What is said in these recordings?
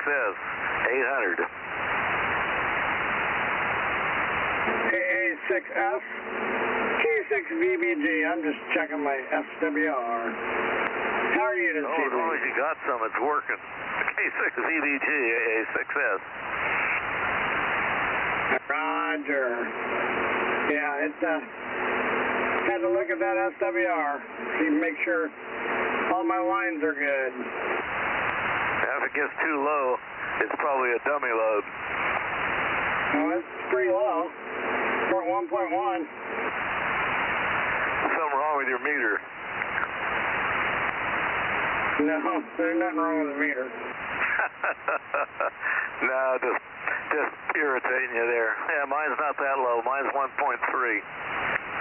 A6S, 800. A6S, K6VBG. I'm just checking my SWR. How are you this evening? As long as you got some, it's working. K6VBG, A6S. Roger. Yeah, it had to look at that SWR, see, make sure all my lines are good. If it gets too low, it's probably a dummy load. Well, it's pretty low. For 1.1. Something wrong with your meter. No, there's nothing wrong with the meter. No, just irritating you there. Yeah, mine's not that low. Mine's 1.3.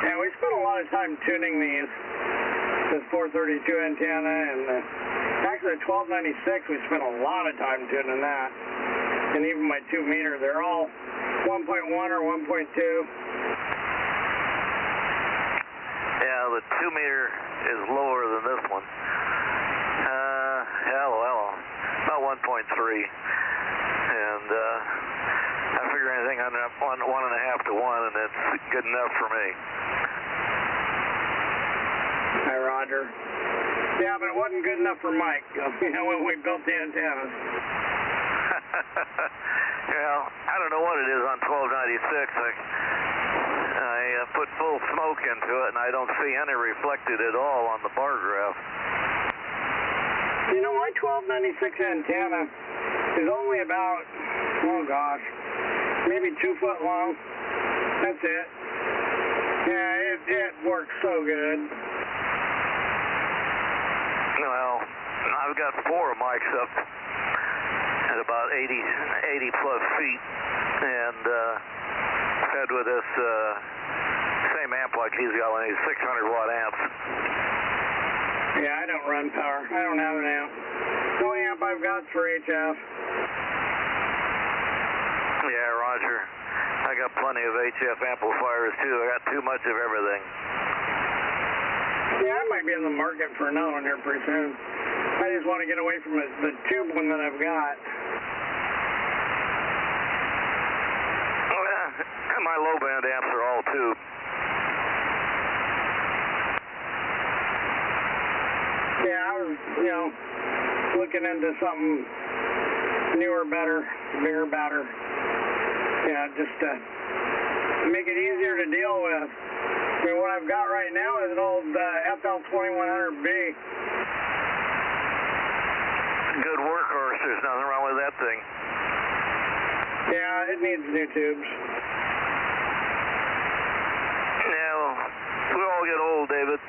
Yeah, we spent a lot of time tuning this 432 antenna, and actually the 1296, we spent a lot of time tuning that. And even my 2 meter, they're all 1.1 or 1.2. Yeah, the 2 meter is lower than this one. About 1.3. And I figure anything under 1.5 to 1, and it's good enough for me. Hi, Roger. Yeah, but it wasn't good enough for Mike, when we built the antennas. Well, I don't know what it is on 1296. I put full smoke into it, and I don't see any reflected at all on the bar graph. You know, my 1296 antenna is only about, oh gosh, maybe 2 foot long. That's it. Yeah, it works so good. Well, I've got 4 mics up at about 80 plus feet, and fed with this same amp like he's got one of these 600 watt amps. Yeah, I don't run power. I don't have an amp. The only amp I've got is for HF. Yeah, Roger. I got plenty of HF amplifiers too. I got too much of everything. Yeah, I might be in the market for another one here pretty soon. I just want to get away from the tube one that I've got. Oh, yeah. My low band amps are all tube. Yeah, I was, looking into something newer, better, bigger, better. Yeah, just to make it easier to deal with. I mean, what I've got right now is an old FL2100B. Good workhorse. There's nothing wrong with that thing. Yeah, it needs new tubes. Yeah, well, we all get old, David.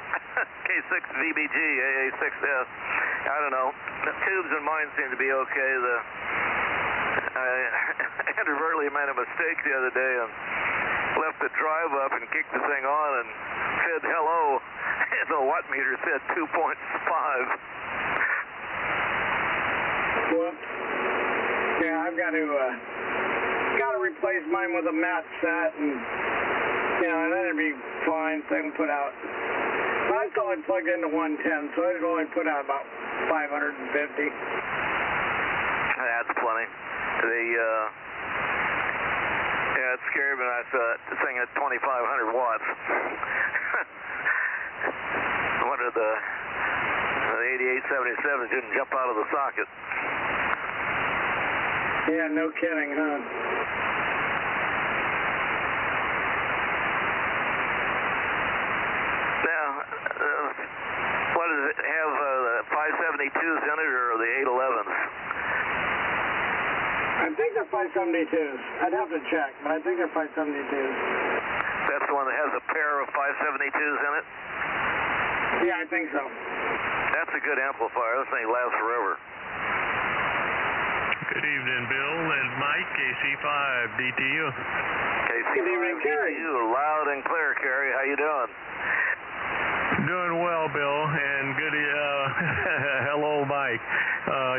K6VBG, AA6S. I don't know. The tubes in mine seem to be okay. I inadvertently made a mistake the other day and left the drive up and kicked the thing on and said hello. And the watt meter said 2.5. Whoops. Yeah, I've got to replace mine with a mat set, and then it'd be fine. So I can put out. Mine's only plugged into 110, so it'd only put out about 550. That's plenty. Yeah, it scared me when I saw the thing at 2,500 watts. I wonder the 8877 didn't jump out of the socket. Yeah, no kidding, huh? Now, what does it have, the 572s in it or the 811s? I think they're 572s. I'd have to check, but I think they're 572s. That's the one that has a pair of 572s in it? Yeah, I think so. That's a good amplifier. This thing lasts forever. Good evening, Bill and Mike, KC5DTU. Good evening, Kerry. You loud and clear, Kerry. How you doing? Doing well, Bill, and good. Hello, Mike.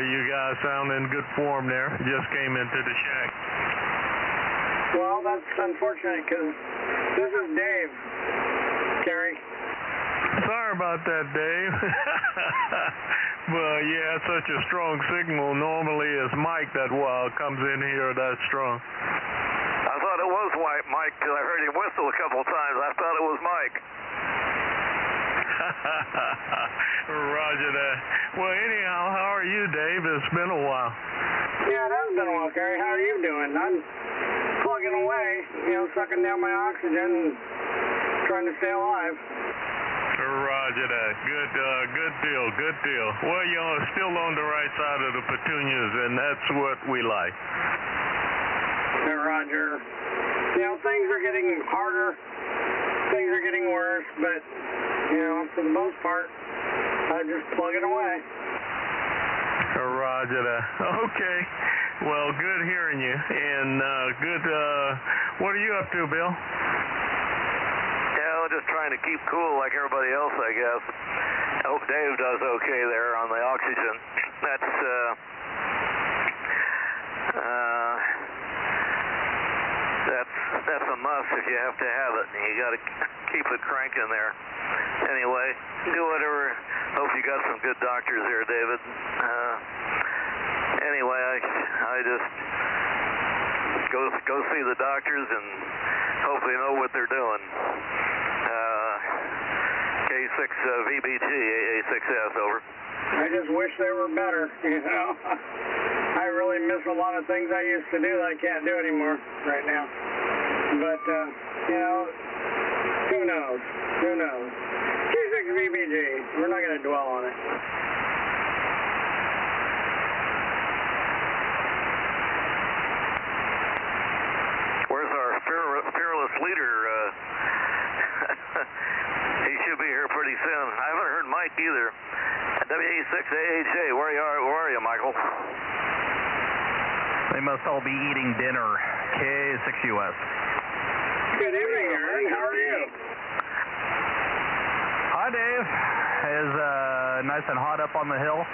You guys sound in good form there. Just came into the shack. Well, that's unfortunate because this is Dave, Kerry. Sorry about about that, Dave. Well, yeah, it's such a strong signal. Normally it's Mike that comes in here that strong. I thought it was Mike because I heard him whistle a couple times. I thought it was Mike. Roger that. Well, anyhow, how are you, Dave? It's been a while. Yeah, it has been a while, Kerry. How are you doing? I'm plugging away, sucking down my oxygen, trying to stay alive. Roger that. Good deal. Well, you're still on the right side of the petunias, and that's what we like. Roger. Things are getting harder. Things are getting worse, but, for the most part, I'm just plugging away. Roger that. Okay. Well, good hearing you. And what are you up to, Bill? Yeah, just trying to keep cool like everybody else, I guess. I hope Dave does okay there on the oxygen. That's a must if you have to have it. You got to keep it cranking there. Anyway, do whatever. Hope you got some good doctors there, David. Anyway, I just go see the doctors and hope they know what they're doing. K6 VBG, AA6S, over. I just wish they were better, I really miss a lot of things I used to do that I can't do anymore right now. But, who knows? K6 VBG, we're not going to dwell on it. Where's our fearless leader? He should be here pretty soon. I haven't heard Mike either. WA6AHA, where are you, Michael? They must all be eating dinner. K6US. Good evening, Aaron. How are you? Hi, Dave. Is nice and hot up on the hill?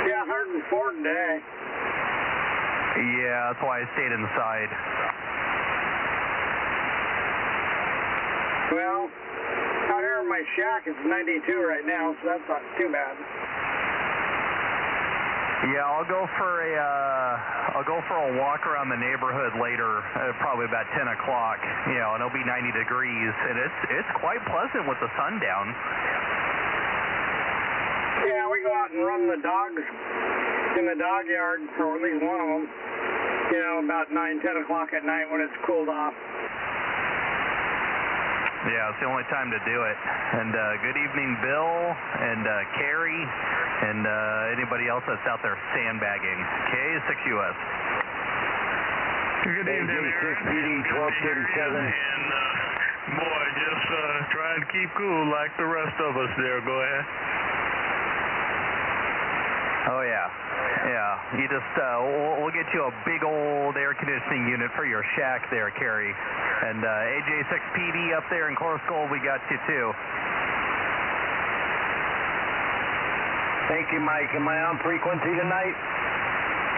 Yeah, 104 today. Yeah, that's why I stayed inside. Well, out here in my shack, it's 92 right now, so that's not too bad. Yeah, I'll go for a walk around the neighborhood later, probably about 10 o'clock. And it'll be 90 degrees, and it's quite pleasant with the sun down. Yeah, we go out and run the dogs in the dog yard, or at least one of them. About 9, 10 o'clock at night when it's cooled off. Yeah, it's the only time to do it. And good evening, Bill and Carrie and anybody else that's out there sandbagging. K6US. Good evening, Aaron. 1237. And boy, just trying to keep cool like the rest of us there. Go ahead. Oh, yeah. Yeah, you just, we'll get you a big old air conditioning unit for your shack there, Carrie. And AJ6PD up there in Coarse Gold, we got you too. Thank you, Mike. Am I on frequency tonight?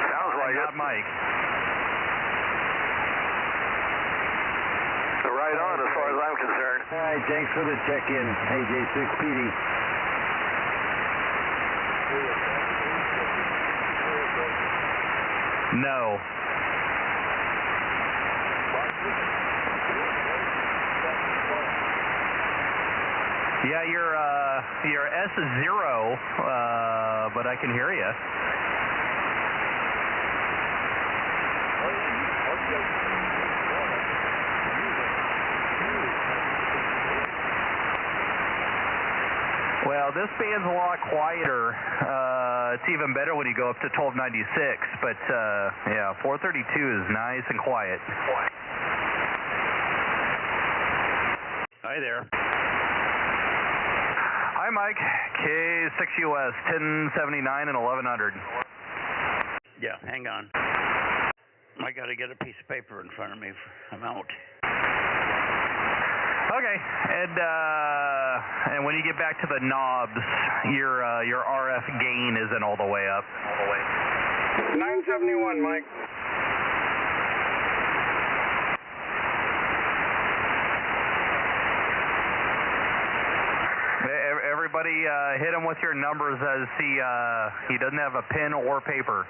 Sounds like it. Not Mike. Right on as far as I'm concerned. All right, thanks for the check-in, AJ6PD. No. Yeah, you're S0, but I can hear you. Well, this band's a lot quieter. It's even better when you go up to 1296, but yeah, 432 is nice and quiet. Hi there. Hi, Mike. K6US, 1079 and 1100. Yeah, hang on. I got to get a piece of paper in front of me. I'm out. Okay, and when you get back to the knobs, your RF gain isn't all the way up. 971, Mike. everybody hit him with your numbers as he doesn't have a pen or paper.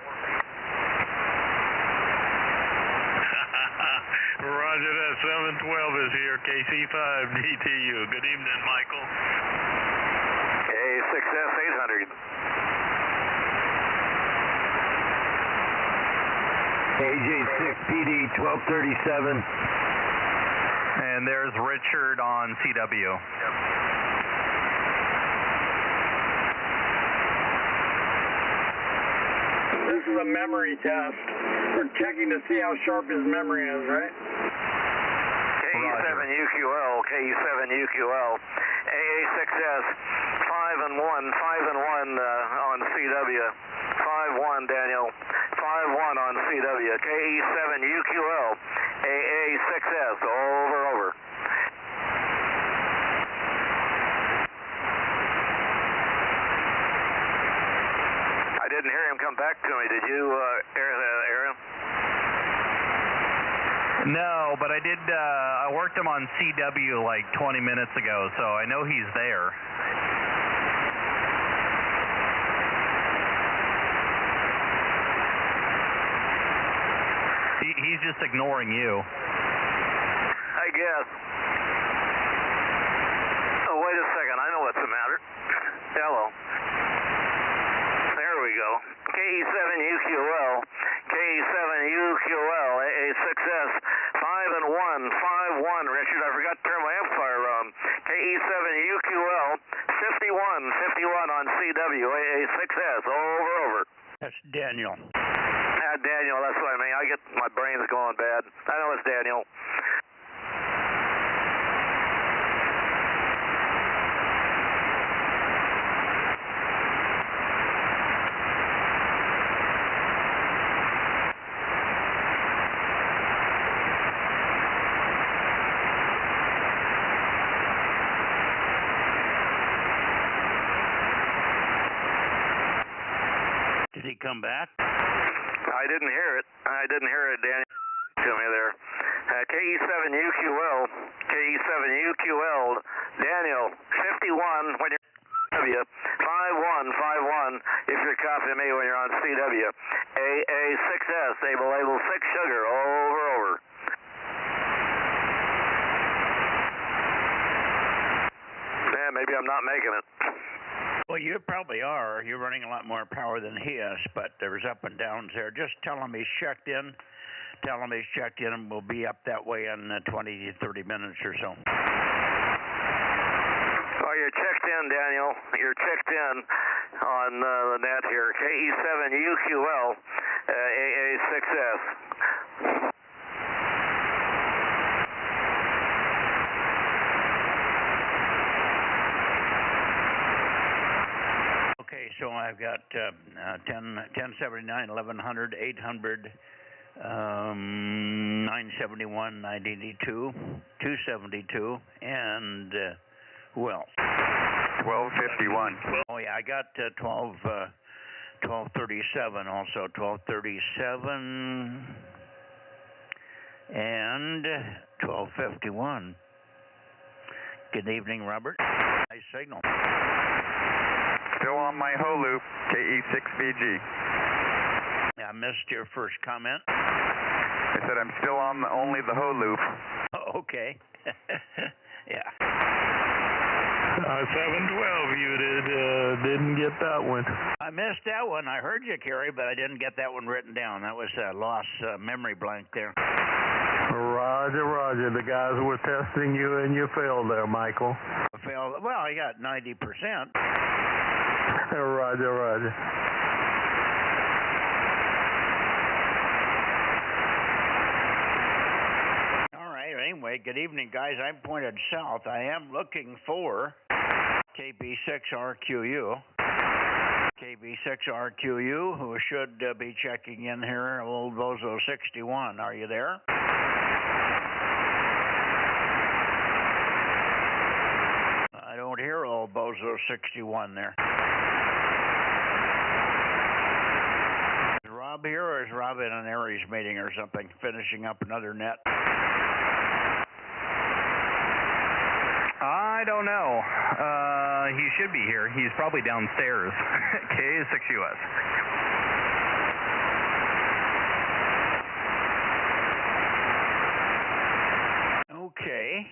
Roger that. 712 is here. KC5 DTU. Good evening, Michael. AA6S 800. AJ6PD 1237. And there's Richard on CW. This is a memory test. We're checking to see how sharp his memory is, right? KE7UQL, KE7UQL, AA6S, 5 and 1 on CW, 5-1 Daniel, 5-1 on CW, KE7UQL, AA6S, over. I didn't hear him come back to me. Did you, Aaron? No, but I did, I worked him on CW like 20 minutes ago, so I know he's there. He's just ignoring you. I guess. Oh, wait a second. I know what's the matter. Hello. There we go. KE7UQL, KE7UQL, AA6S, 5 and 1, 5-1. Richard, I forgot to turn my amplifier on. KE7UQL, 51 on CW, AA6S, over. That's Daniel. Daniel, that's what I mean. My brain's going bad. I know it's Daniel. Did he come back? I didn't hear it, Daniel, to me there. KE7UQL, Daniel, 51 when you're on CW, 5-1, if you're copying me when you're on CW. AA6S, able 6 sugar, over. Man, maybe I'm not making it. Well, you probably are. You're running a lot more power than he is, but there's up and downs there. Just tell him he's checked in. Tell him he's checked in, and we'll be up that way in 20 to 30 minutes or so. Oh, you're checked in, Daniel. You're checked in on the net here. KE7UQL, AA6S. Okay, so I've got 1079, 1100, 800, 971, 982, 272, and who else? 1251. Oh yeah, I got 1237 also, 1237 and 1251. Good evening, Robert. Nice signal. Still on my whole loop, KE6VG. I missed your first comment. I said I'm still on only the whole loop. Oh, okay. Yeah. 712, you didn't get that one. I missed that one. I heard you, Kerry, but I didn't get that one written down. That was a lost memory blank there. Roger. The guys were testing you and you failed there, Michael. Well, I got 90%. Roger. All right. Anyway, good evening, guys. I'm pointed south. I am looking for KB6RQU. KB6RQU, who should be checking in here, old Bozo 61. Are you there? I don't hear old Bozo 61 there. Is Rob here, or is Rob in an Aries meeting or something, finishing up another net? I don't know. He should be here. He's probably downstairs. KA6US. Okay.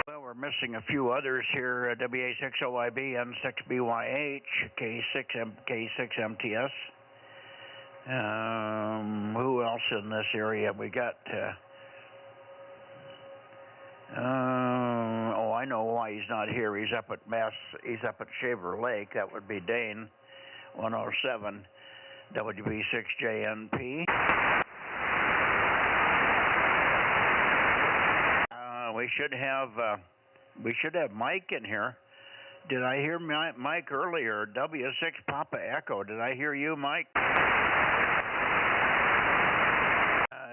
Well, we're missing a few others here. WA6OIB, N6BYH, K6MTS. Who else in this area? We got, oh, I know why he's not here. He's up at Shaver Lake. That would be Dane, 107, WB6JNP. We should have Mike in here. Did I hear Mike earlier? W6 Papa Echo. Did I hear you, Mike?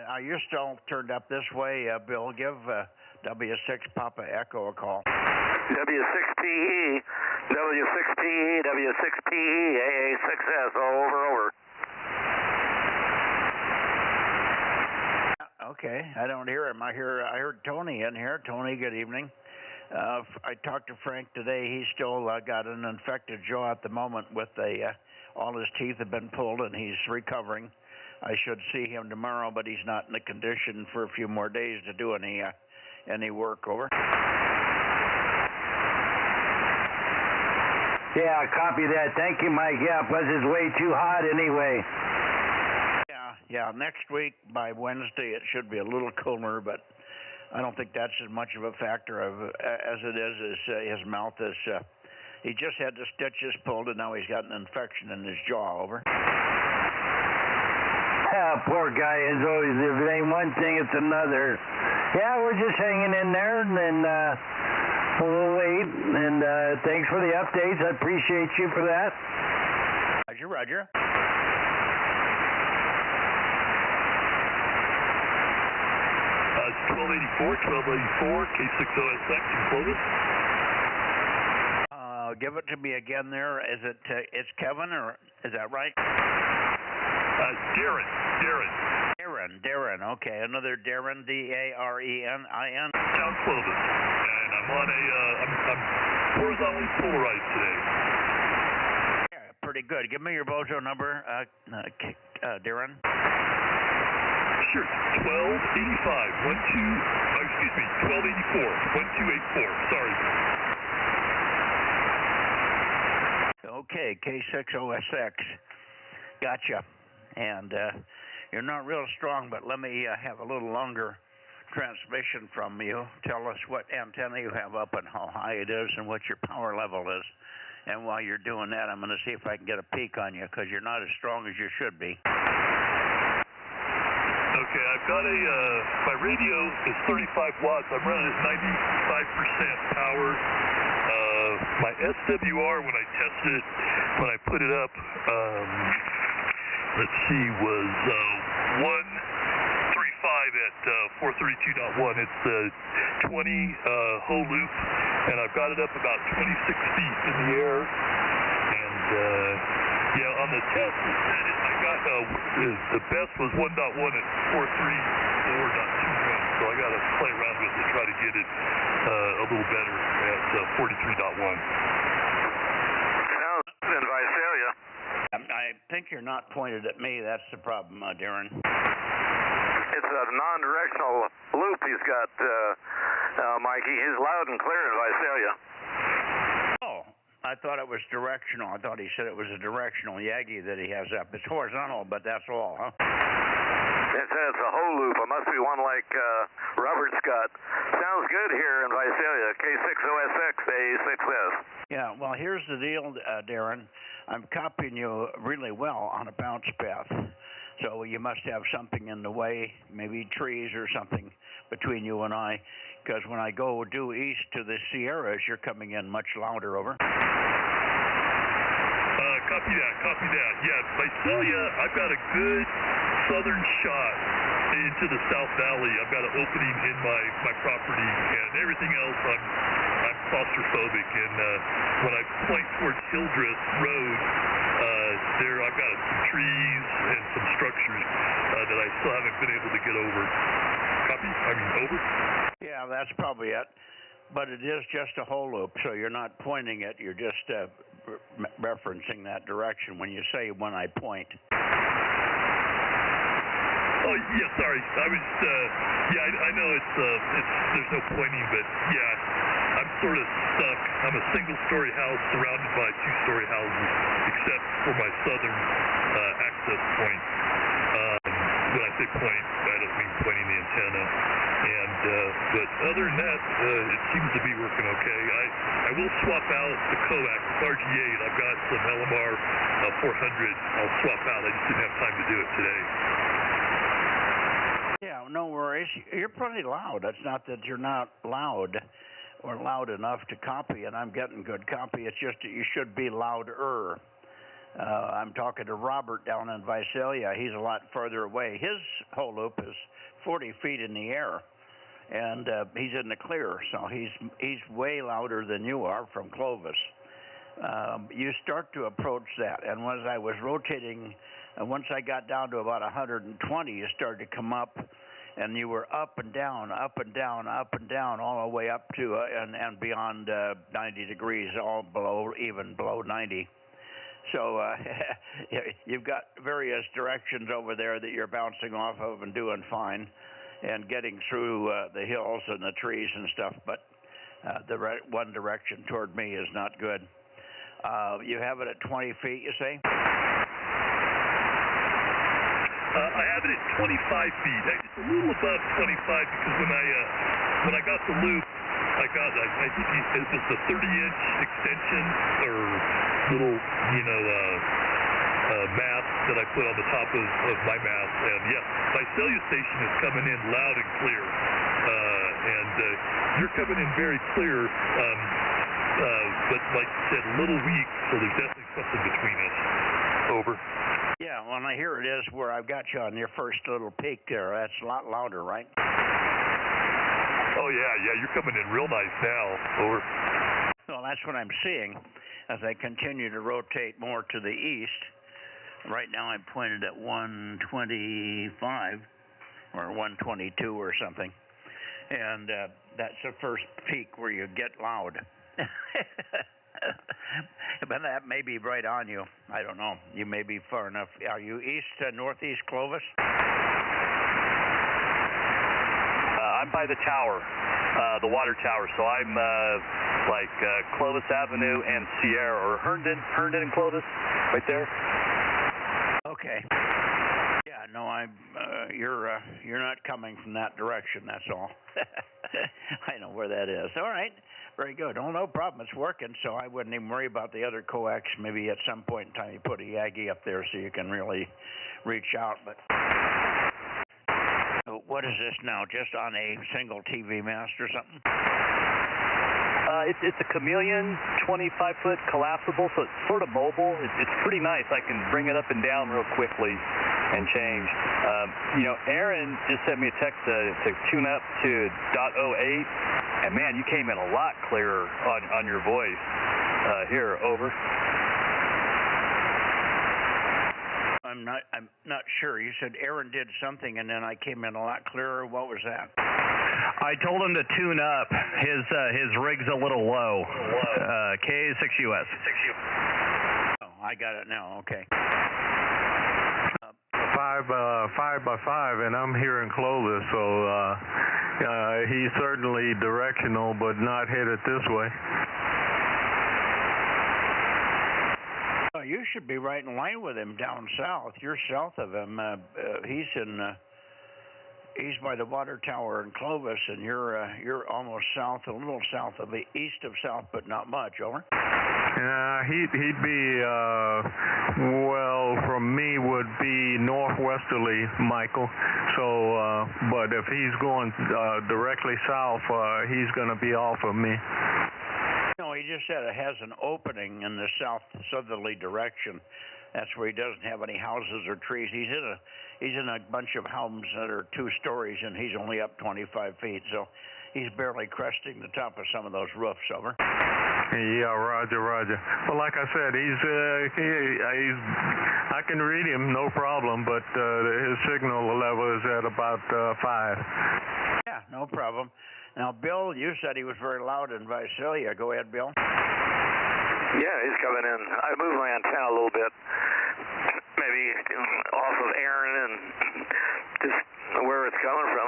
Are you still turned up this way, Bill? Give W6 Papa Echo a call. W6PE, W6PE, W6PE, AA6S, all over. Okay, I don't hear him. I heard Tony in here. Tony, good evening. I talked to Frank today. He's still got an infected jaw at the moment with all his teeth have been pulled and he's recovering. I should see him tomorrow, but he's not in the condition for a few more days to do any work. Over. Yeah, copy that. Thank you, Mike. Yeah, plus it's way too hot anyway. Yeah, next week by Wednesday it should be a little cooler, but I don't think that's as much of a factor as it is his mouth is. He just had the stitches pulled and now he's got an infection in his jaw. Over. Poor guy, as always. If it ain't one thing, it's another. Yeah, we're just hanging in there, and then we'll wait. And thanks for the updates. I appreciate you for that. Roger. It's 1284, K6OSX in Clovis. Give it to me again there. Is it, it's Kevin, or is that right? Darren, okay. Another Darren, D-A-R-E-N-I-N. Down Clovis. And I'm on I'm horizontally polarized today. Yeah, pretty good. Give me your Bozo number, Darren. Sure. 1285, 1284, 1284. Sorry. Okay, K6OSX. Gotcha. And you're not real strong, but let me have a little longer transmission from you. Tell us what antenna you have up and how high it is and what your power level is. And while you're doing that, I'm going to see if I can get a peek on you because you're not as strong as you should be. Okay, I've got my radio is 35 watts. I'm running at 95% power. My SWR, when I tested it, when I put it up, let's see, was 135 at 432.1. It's 20 whole loop, and I've got it up about 26 feet in the air. And yeah, on the test, it said I got the best was 1.1 at 434.21. So I got to play around with it, try to get it a little better at 43.1. In Visalia. I think you're not pointed at me. That's the problem, Darren. It's a non-directional loop he's got, Mikey. He's loud and clear in Visalia. Oh, I thought it was directional. I thought he said it was a directional Yagi that he has up. It's horizontal, but that's all, huh? It says it's a whole loop. It must be one like Robert's got. Sounds good here in Visalia. K6OSX, A6S. Yeah, well, here's the deal, Darren. I'm copying you really well on a bounce path. So you must have something in the way, maybe trees or something between you and I, because when I go due east to the Sierras, you're coming in much louder. Over. Copy that. Yeah, Visalia, I've got a good southern shot into the South Valley. I've got an opening in my property, and everything else I'm claustrophobic. And when I point towards Hildreth Road, there I've got some trees and some structures that I still haven't been able to get over. Copy? I mean, over? Yeah, that's probably it. But it is just a hole loop, so you're not pointing it. You're just referencing that direction when you say when I point. Oh, yeah, sorry. I was, I know there's no pointing, but yeah, I'm sort of stuck. I'm a single-story house surrounded by two-story houses, except for my southern access point. When I say point, I don't mean pointing the antenna. And but other than that, it seems to be working okay. I will swap out the coax. It's RG8. I've got some LMR 400. I'll swap out. I just didn't have time to do it today. Yeah, no worries. You're pretty loud. It's not that you're not loud or loud enough to copy, and I'm getting good copy. It's just that you should be louder. I'm talking to Robert down in Visalia. He's a lot further away. His hole loop is 40 feet in the air, and he's in the clear, so he's way louder than you are from Clovis. You start to approach that, and as I was rotating, once I got down to about 120, you started to come up, and you were up and down, up and down, up and down, all the way up to and beyond 90 degrees, all below, even below 90. So you've got various directions over there that you're bouncing off of and doing fine and getting through the hills and the trees and stuff, but the one direction toward me is not good. You have it at 20 feet, you say? I have it at 25 feet. It's a little above 25 because when I got the loop, I think it was the 30-inch extension or little, mast that I put on the top of my mast. And yes, my cellular station is coming in loud and clear. And you're coming in very clear, but like you said, a little weak, so there's definitely something between us. Over. Yeah, well, here it is where I've got you on your first little peak there. That's a lot louder, right? Oh, yeah, you're coming in real nice now. Over. Well, that's what I'm seeing as I continue to rotate more to the east. Right now I'm pointed at 125 or 122 or something. And that's the first peak where you get loud. But that may be right on you. I don't know. You may be far enough. Are you northeast Clovis? I'm by the tower, the water tower. So I'm Clovis Avenue and Sierra, or Herndon and Clovis, right there. Okay. Yeah, no, you're not coming from that direction. That's all. I know where that is. All right. Very good. Oh, no problem. It's working, so I wouldn't even worry about the other coax. Maybe at some point in time you put a Yagi up there so you can really reach out. But what is this now? Just on a single TV mast or something? It's a Chameleon 25-foot collapsible, so it's sort of mobile. It's pretty nice. I can bring it up and down real quickly and change. Aaron just sent me a text to tune up to .08, and man, you came in a lot clearer on your voice. Here, over. I'm not sure. You said Aaron did something, and then I came in a lot clearer. What was that? I told him to tune up. His rig's a little low. K6US. Oh, I got it now. Okay. 5 by 5, and I'm here in Clovis, so he's certainly directional, but not headed this way. Oh, you should be right in line with him down south. You're south of him. He's by the water tower in Clovis, and you're almost south, a little south of the east of south, but not much. Over. He'd be from me would be northwesterly, Michael. So, but if he's going directly south, he's going to be off of me. No, he just said it has an opening in the southerly direction. That's where he doesn't have any houses or trees. He's in a bunch of homes that are 2 stories, and he's only up 25 feet. So he's barely cresting the top of some of those roofs. Over. Yeah, Roger. Well, like I said, I can read him, no problem, but his signal level is at about 5. Yeah, Yeah, no problem. Now, Bill, you said he was very loud in Visalia. Go ahead, Bill. Yeah, he's coming in. I moved my antenna a little bit, maybe off of Aaron and just where it's coming from.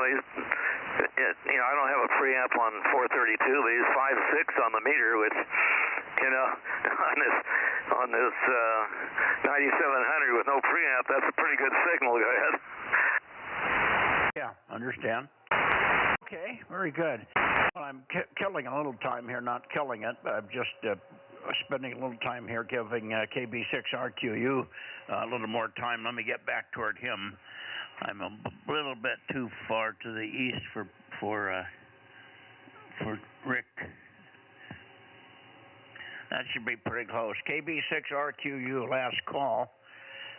I don't have a preamp on 432, but he's 5.6 on the meter, which, on this 9700 with no preamp, that's a pretty good signal. Go ahead. Yeah, understand. Okay, very good. Well, I'm killing a little time here, not killing it, but I'm just spending a little time here giving KB6RQU a little more time. Let me get back toward him. I'm a little bit too far to the east for Rick. That should be pretty close. KB6RQU, last call.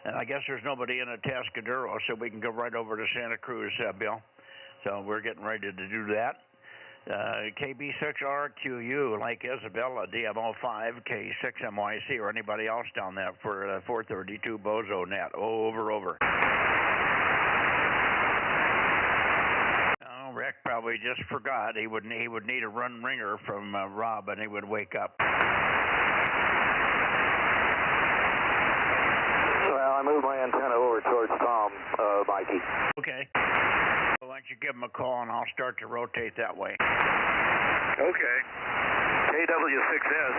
And I guess there's nobody in Atascadero, so we can go right over to Santa Cruz, Bill. So we're getting ready to do that. KB6RQU, Lake Isabella, DMO5, K6MYC, or anybody else down there for 432 Bozo Net. Over. Oh, Rick probably just forgot. He would need a run ringer from Rob, and he would wake up. Well, I moved my antenna over towards Tom, Mikey. Okay. Well, why don't you give him a call, and I'll start to rotate that way. Okay. KW6S,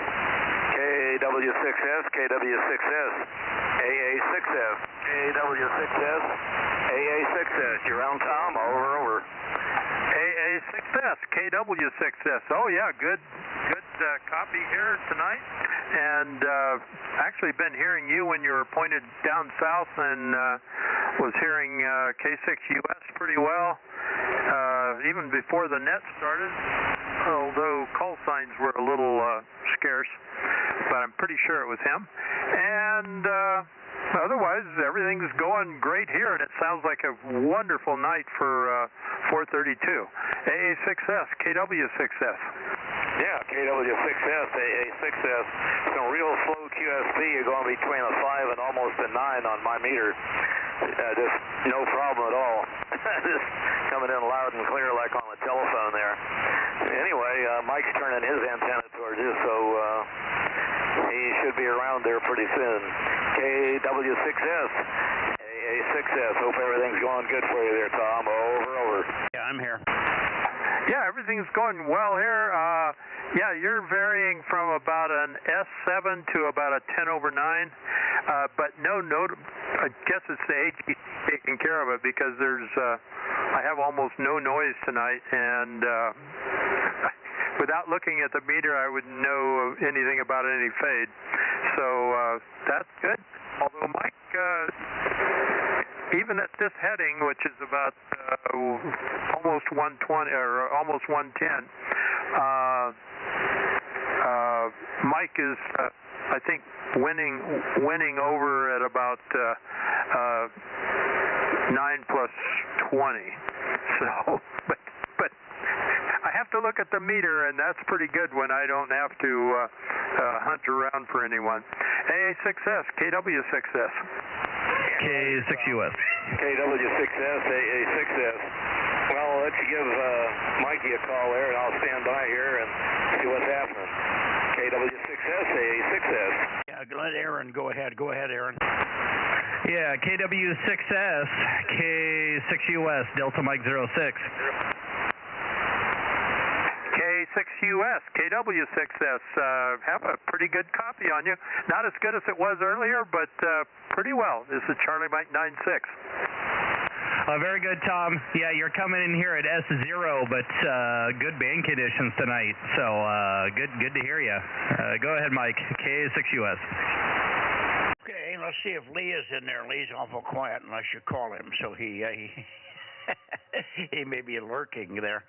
KW6S, KW6S, AA6S, KW6S, AA6S. You're on, Tom. Over. AA6S, KW6S. Oh yeah, good copy here tonight. And actually been hearing you when you were pointed down south, and was hearing K6US pretty well, even before the net started, although call signs were a little scarce, but I'm pretty sure it was him. And otherwise, everything's going great here, and it sounds like a wonderful night for 432. AA6S, KW6S. Yeah, KW6S, AA6S. Some real slow QSP. You're going between a 5 and almost a 9 on my meter. Just no problem at all. Just coming in loud and clear like on the telephone there. Anyway, Mike's turning his antenna towards you, so he should be around there pretty soon. KW6S, AA6S. Hope everything's going good for you there, Tom. Over. Yeah, I'm here. Yeah, everything's going well here. Yeah, you're varying from about an S7 to about a 10/9, but no, I guess it's the AG taking care of it, because I have almost no noise tonight, and without looking at the meter, I wouldn't know anything about any fade. So that's good. Although Mike, even at this heading, which is about almost 120 or almost 110, Mike is, I think, winning over at about 9 plus 20. So, but I have to look at the meter, and that's pretty good when I don't have to hunt around for anyone. AA6S, KW6S. K6US. KW6S, AA6S. Well, I'll let you give Mikey a call there, and I'll stand by here and see what's happening. KW6S, AA6S. Yeah, let Aaron go ahead. Go ahead, Aaron. Yeah, KW6S, K6US, Delta Mike 06. K6US, KW6S, have a pretty good copy on you. Not as good as it was earlier, but pretty well. This is Charlie Mike 96. Very good, Tom. Yeah, you're coming in here at S0, but good band conditions tonight. So good to hear you. Go ahead, Mike. K6US. Okay, let's see if Lee is in there. Lee's awful quiet unless you call him, so he may be lurking there.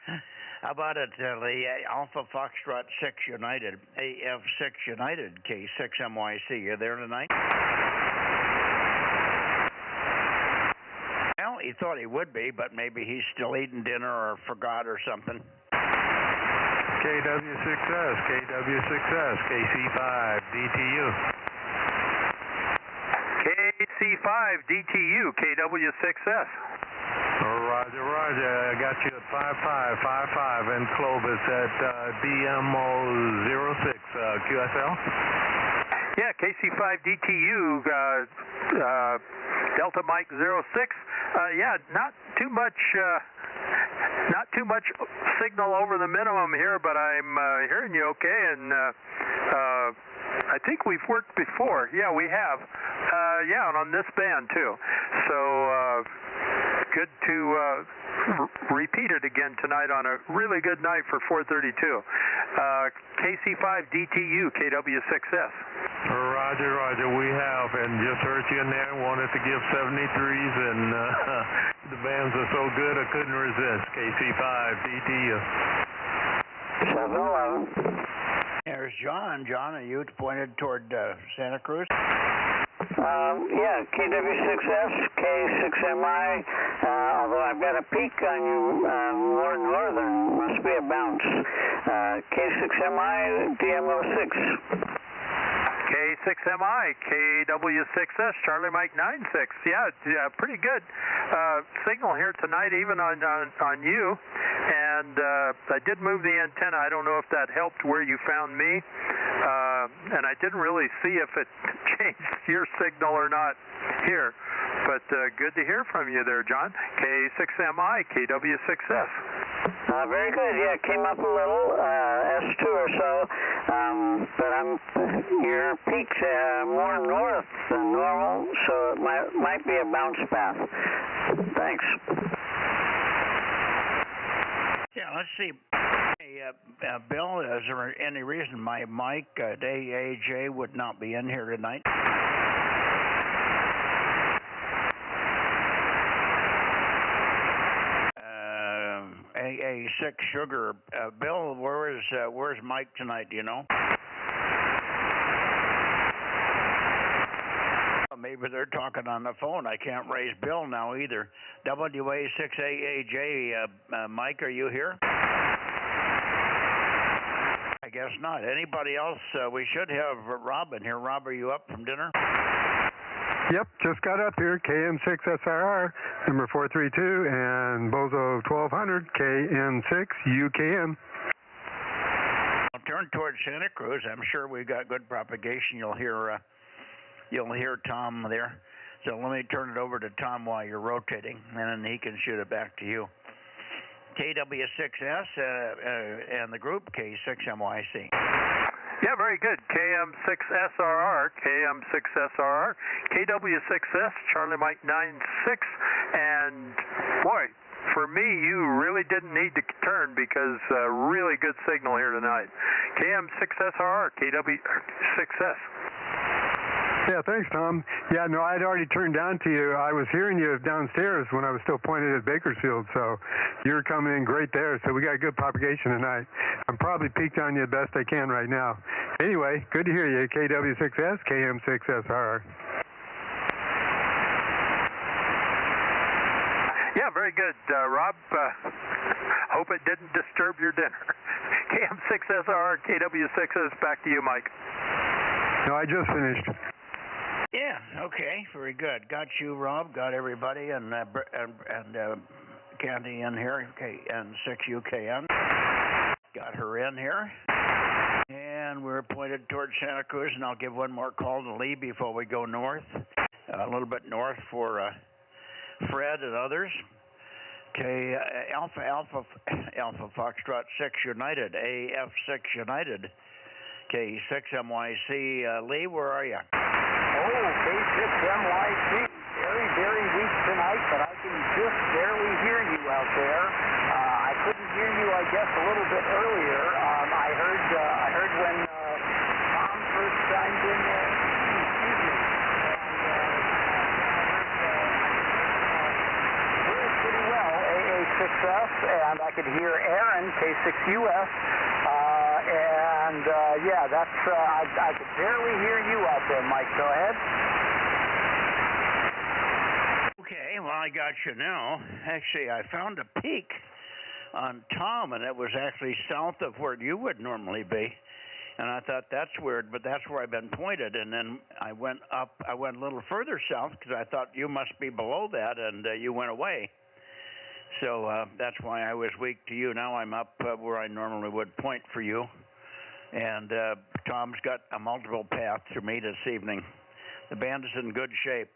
How about it, Lee? Alpha Foxtrot 6 United, AF6 United, K6MYC. You there tonight? Well, he thought he would be, but maybe he's still eating dinner or forgot or something. KW6S, KW6S, KC5, DTU. KC5, DTU, KW6S. All right. Roger, Roger. I got you at 5555 in Clovis at DMO 06 QSL. Yeah, KC5DTU, Delta Mike 06. Yeah, not too much signal over the minimum here, but I'm hearing you okay, and I think we've worked before. Yeah, we have. Yeah, and on this band too. So good to repeat it again tonight on a really good night for 432. KC5DTU, KW6S. Roger, Roger. We have, and just heard you in there. Wanted to give 73s, and the bands are so good I couldn't resist. KC5DTU. 711. There's John. John, are you pointed toward Santa Cruz? Yeah, KW6S, K6MI, although I've got a peak on you more northern, must be a bounce. K6MI, DMO6. K6MI, KW6S, Charlie Mike 96. Yeah, pretty good signal here tonight, even on you. And I did move the antenna. I don't know if that helped where you found me. And I didn't really see if it changed your signal or not here. But good to hear from you there, John. K6MI, KW6S. Very good. Yeah, it came up a little, S2 or so. But your peak's more north than normal, so it might be a bounce path. Thanks. Yeah, let's see. Hey, Bill, is there any reason my mic at AAJ would not be in here tonight? AA6 Sugar. Bill, where's Mike tonight, do you know? Maybe they're talking on the phone. I can't raise Bill now either. WA6AAJ, Mike, are you here? I guess not. Anybody else? We should have Rob in here. Rob, are you up from dinner? Yep, just got up here. KM6SRR, number 432, and Bozo 1200, KM6UKM. I'll turn towards Santa Cruz. I'm sure we've got good propagation. You'll hear Tom there. So let me turn it over to Tom while you're rotating, and then he can shoot it back to you. KW6S and the group K6MYC. Yeah, very good. KM6SRR, KM6SRR, KW6S, Charlie Mike 96, and boy, for me, you really didn't need to turn because really good signal here tonight. KM6SRR, KW6S. Yeah, thanks, Tom. Yeah, no, I'd already turned down to you. I was hearing you downstairs when I was still pointed at Bakersfield, so you're coming in great there. So we got good propagation tonight. I'm probably peaked on you the best I can right now. Anyway, good to hear you. KW6S, KM6SRR. Yeah, very good, Rob. Hope it didn't disturb your dinner. KM6SRR, KW6S, back to you, Mike. No, I just finished. Yeah, okay, very good. Got you, Rob. Got everybody, and Candy in here, and 6UKN. Got her in here. And we're pointed towards Santa Cruz, and I'll give one more call to Lee before we go north. A little bit north for Fred and others. Okay, Alpha Foxtrot 6 United, AF6 United. Okay, 6MYC. Lee, where are you? K6MYC, very, very weak tonight, but I can just barely hear you out there. I couldn't hear you, I guess, a little bit earlier. I heard when Tom first chimed in there. Excuse me. And heard pretty well, AA6S, and I could hear Aaron, K6US. Yeah, that's, I could barely hear you out there, Mike. Go ahead. Okay, well, I got you now. Actually, I found a peak on Tom, and it was actually south of where you would normally be. And I thought, that's weird, but that's where I've been pointed. And then I went a little further south because I thought you must be below that, and you went away. So that's why I was weak to you. Now I'm up where I normally would point for you. And Tom's got a multiple path to me this evening. The band is in good shape.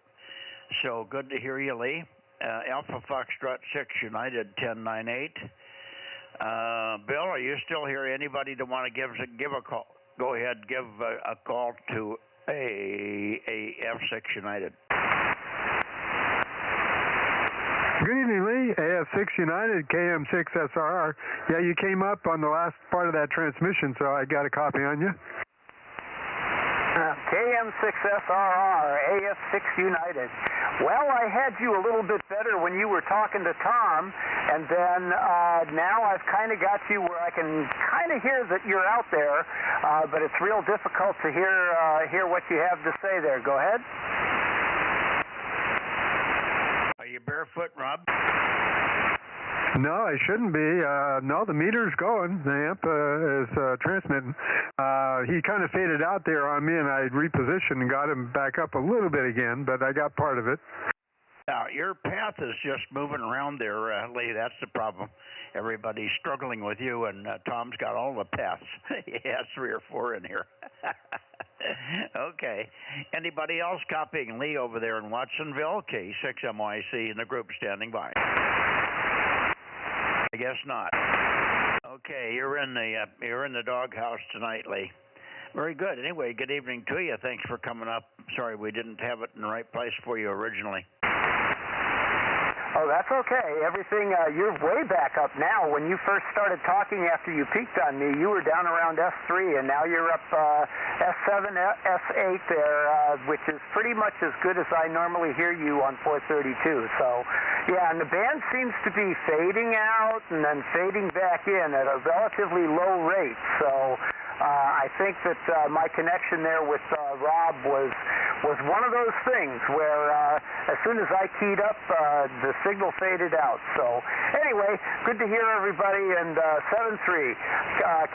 So good to hear you, Lee. Alpha Foxtrot 6 United 1098. Bill, are you still here? Anybody that want to give a call? Go ahead, give a call to AF6 United. Good evening, Lee. AF6 United, KM6SRR. Yeah, you came up on the last part of that transmission, so I got a copy on you. KM6SRR, AF6 United. Well, I had you a little bit better when you were talking to Tom, and then now I've kind of got you where I can kind of hear that you're out there, but it's real difficult to hear what you have to say there. Go ahead. Are you barefoot, Rob? No, I shouldn't be. No, the meter's going. The amp is transmitting. He kind of faded out there on me, and I repositioned and got him back up a little bit again, but I got part of it. Now, your path is just moving around there, Lee. That's the problem. Everybody's struggling with you, and Tom's got all the paths. He has 3 or 4 in here. Okay. Anybody else copying Lee over there in Watsonville? K6MYC in the group standing by. I guess not. Okay, you're in the doghouse tonight, Lee. Very good. Anyway, good evening to you. Thanks for coming up. Sorry we didn't have it in the right place for you originally. Oh, that's okay. Everything, you're way back up now. When you first started talking after you peaked on me, you were down around S3, and now you're up S7, S8 there, which is pretty much as good as I normally hear you on 432. So, yeah, and the band seems to be fading out and then fading back in at a relatively low rate. So I think that my connection there with Rob was one of those things where as soon as I keyed up, the signal faded out. So anyway, good to hear everybody, and 7-3,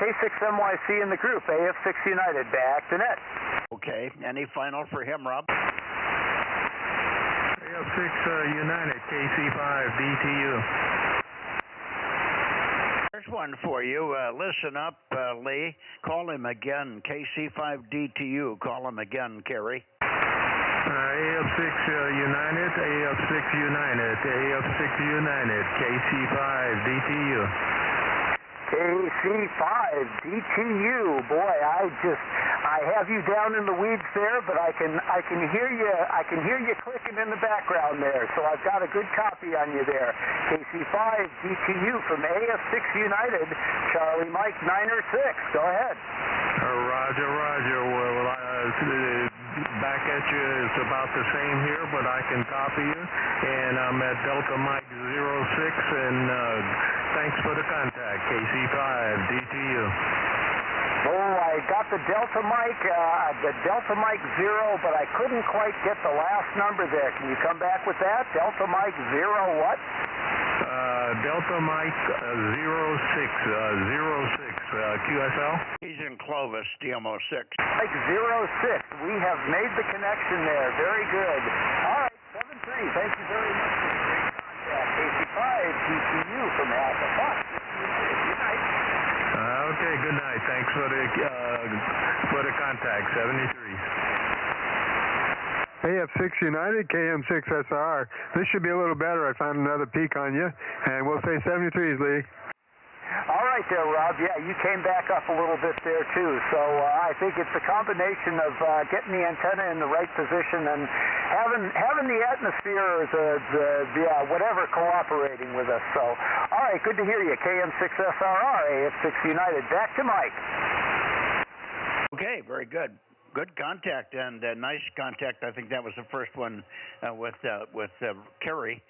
K6MYC in the group, AF6 United, back to net. Okay, any final for him, Rob? AF6 United, KC5 DTU. There's one for you. Listen up, Lee. Call him again, KC5DTU. Call him again, Kerry. AF6 United, AF6 United, AF6 United, KC5DTU. KC5DTU. Boy, I have you down in the weeds there, but I can hear you clicking in the background there. So I've got a good copy on you there. KC5DTU from AF6 United, Charlie Mike 906. Go ahead. Roger. Well, back at you is about the same here, but I can copy you. And I'm at Delta Mike 06, and thanks for the contact, KC5DTU. Oh, I got the Delta Mike 0, but I couldn't quite get the last number there. Can you come back with that? Delta Mike 0 what? Delta Mike 06, QSL? He's in Clovis, DMO6. Mike 06. We have made the connection there. Very good. All right, 7-3. Thank you very much for the great contact. KC5DTU from Alpha Fox. Good night. Okay, good night. Thanks for the contact, 73. AF6 United, KM6SR. This should be a little better. I found another peak on you, and we'll say 73s, Lee. All right there, Rob. Yeah, you came back up a little bit there, too. So I think it's a combination of getting the antenna in the right position and having the atmosphere, whatever, cooperating with us. So, all right, good to hear you. KM6SRR, AF6 United. Back to Mike. Okay, very good. Good contact, and nice contact. I think that was the first one with Kerry.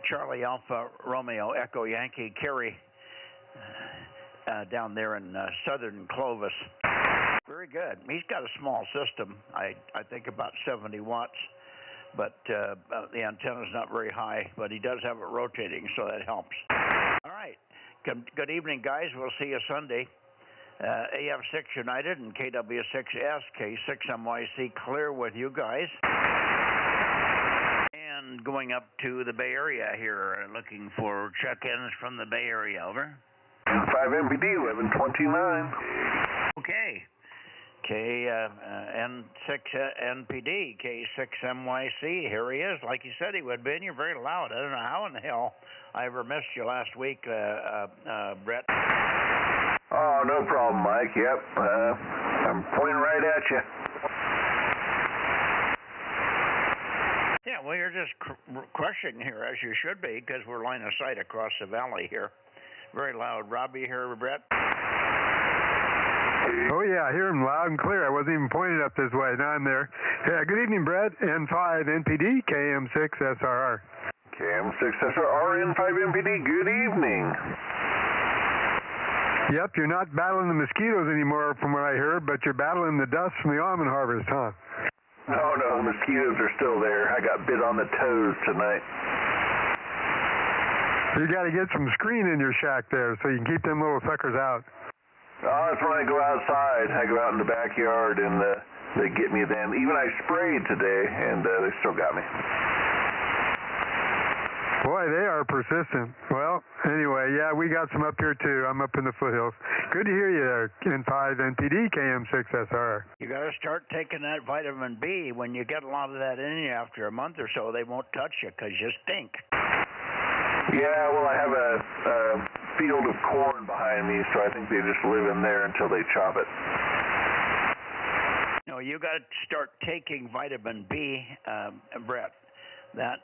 Charlie Alpha Romeo Echo Yankee Kerry down there in southern Clovis. Very good. He's got a small system. I think about 70 watts, but the antenna's not very high, but he does have it rotating, so that helps. All right. Good evening, guys. We'll see you Sunday. AF6 United and KW6S, K6MYC clear with you guys. and going up to the Bay Area here, looking for check-ins from the Bay Area. Over. 5 MPD, 1129. Okay. N6 NPD, K6MYC. Here he is, like you said he would be, and you're very loud. I don't know how in the hell I ever missed you last week, Brett. Oh, no problem, Mike. Yep. I'm pointing right at you. Yeah, well, you're just crushing here, as you should be, because we're line of sight across the valley here. Very loud. Robbie here, Brett. Oh, yeah, I hear him loud and clear. I wasn't even pointed up this way. Now I'm there. Yeah, good evening, Brett. N5 NPD, KM6 SRR. KM6 SRR, N5 NPD, good evening. Yep, you're not battling the mosquitoes anymore from what I heard, but you're battling the dust from the almond harvest, huh? No, the mosquitoes are still there. I got bit on the toes tonight. You got to get some screen in your shack there so you can keep them little suckers out. Oh, that's when I go outside. I go out in the backyard, and they get me then. Even I sprayed today, and they still got me. Boy, they are persistent. Well, anyway, yeah, we got some up here, too. I'm up in the foothills. Good to hear you there, N5 NPD, KM6 SR. You got to start taking that vitamin B. When you get a lot of that in you after a month or so, they won't touch you because you stink. Yeah, well, I have a field of corn behind me, so I think they just live in there until they chop it. No, you got to start taking vitamin B, Brett. That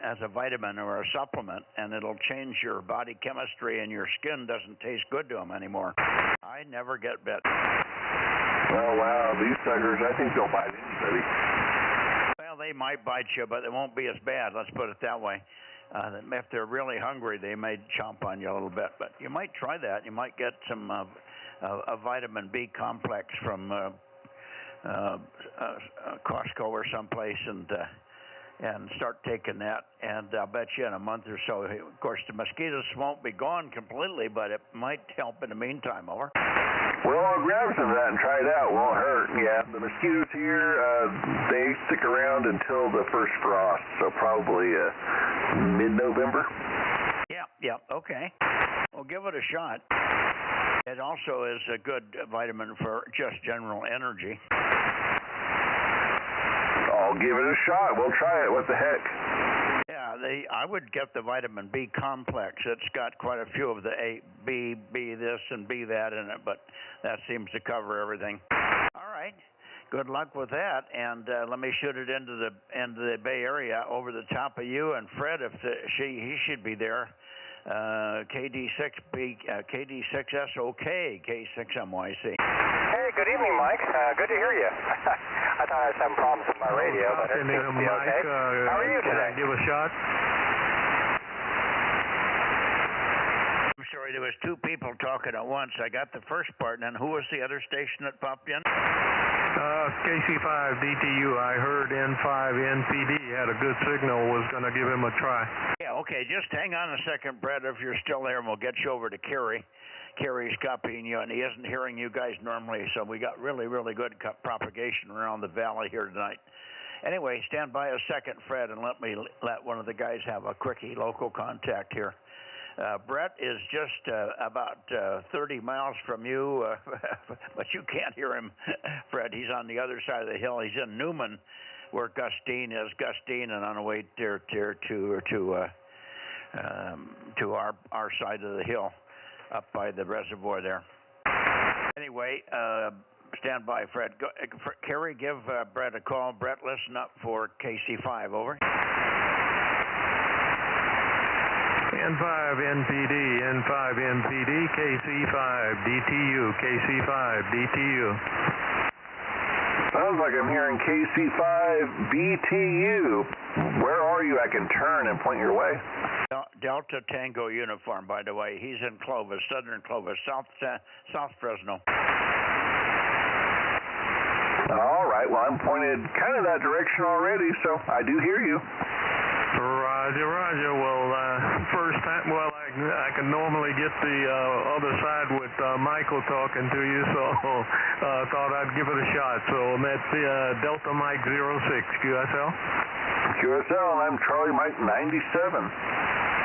as a vitamin or a supplement, and it'll change your body chemistry, and your skin doesn't taste good to them anymore. I never get bit. Oh, wow, these suckers, I think they'll bite anybody. Well, they might bite you, but it won't be as bad, let's put it that way. If they're really hungry, they may chomp on you a little bit, but you might try that. You might get some a vitamin B complex from Costco or someplace, and start taking that, and I'll bet you in a month or so, of course, the mosquitoes won't be gone completely, but it might help in the meantime. Over. Well, I'll grab some of that and try it out. Won't hurt. Yeah, the mosquitoes here, they stick around until the first frost, so probably mid-November. Yeah, okay. Well, give it a shot. It also is a good vitamin for just general energy. I'll give it a shot. We'll try it. What the heck? Yeah, I would get the vitamin B complex. It's got quite a few of the A, B this and B that in it, but that seems to cover everything. All right. Good luck with that, and let me shoot it into the Bay Area over the top of you and Fred. He should be there. KD6SOK, K6MYC. Hey, good evening, Mike. Good to hear you. I thought I was having problems with my radio, but it seems to be okay. How are you today? Give a shot. I'm sorry, there was two people talking at once. I got the first part, and then who was the other station that popped in? KC5 DTU. I heard N5 NPD had a good signal, was going to give him a try. Yeah, okay, just hang on a second, Brett, if you're still there, and we'll get you over to Kerry. Kerry's copying you, and he isn't hearing you guys normally, so we got really, really good propagation around the valley here tonight. Anyway, stand by a second, Fred, and let one of the guys have a quickie local contact here. Brett is just about 30 miles from you, but you can't hear him, Fred. He's on the other side of the hill. He's in Newman, where Gustine is. Gustine, and on the way to our side of the hill, up by the reservoir there. Anyway, stand by, Fred. Kerry, give Brett a call. Brett, listen up for KC5. Over. N5 NPD, N5 NPD, KC5 DTU, KC5 DTU. Sounds like I'm hearing KC5 BTU. Where are you? I can turn and point your way. Delta Tango uniform, by the way. He's in Clovis, southern Clovis, South Fresno. All right, well, I'm pointed kind of that direction already, so I do hear you. Roger. Well, first time, I can normally get the other side with Michael talking to you, so thought I'd give it a shot. So I'm at Delta Mike 06, QSL. QSL, I'm Charlie Mike 97.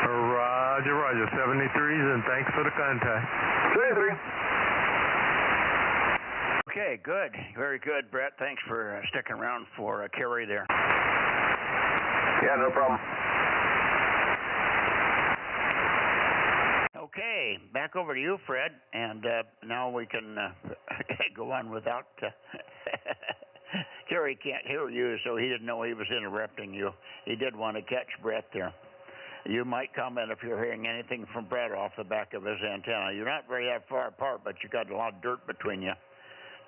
Roger, roger. 73s, and thanks for the contact. 73. Okay, good. Very good, Brett. Thanks for sticking around for Kerry there. Yeah, no problem. Okay, back over to you, Fred, and now we can go on without... Kerry can't hear you, so he didn't know he was interrupting you. He did want to catch Brett there. You might comment if you're hearing anything from Brett off the back of his antenna. You're not very that far apart, but you got a lot of dirt between you.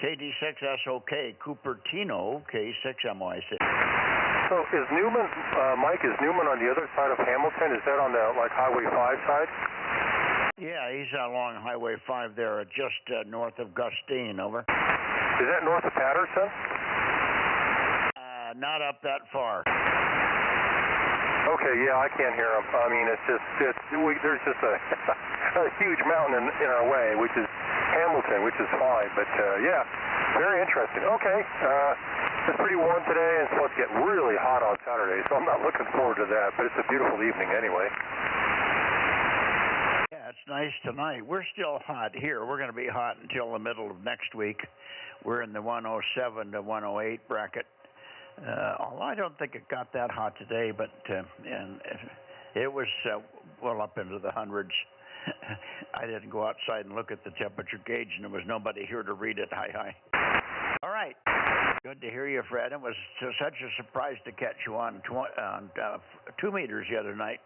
KD6SOK, Cupertino, K6MYC. So is Newman, Mike, is Newman on the other side of Hamilton? Is that on the, like, Highway 5 side? Yeah, he's along Highway 5 there, just north of Gustine, over. Is that north of Patterson? Not up that far. Okay, yeah, I can't hear him. I mean, there's just a huge mountain in our way, which is Hamilton, which is fine. But, yeah, very interesting. Okay, it's pretty warm today, and it's supposed to get really hot on Saturday, so I'm not looking forward to that, but it's a beautiful evening anyway. Yeah, it's nice tonight. We're still hot here. We're going to be hot until the middle of next week. We're in the 107 to 108 bracket. Although I don't think it got that hot today, but and it was well up into the hundreds. I didn't go outside and look at the temperature gauge, and there was nobody here to read it. Hi. All right. Good to hear you, Fred. It was such a surprise to catch you on 2 meters the other night.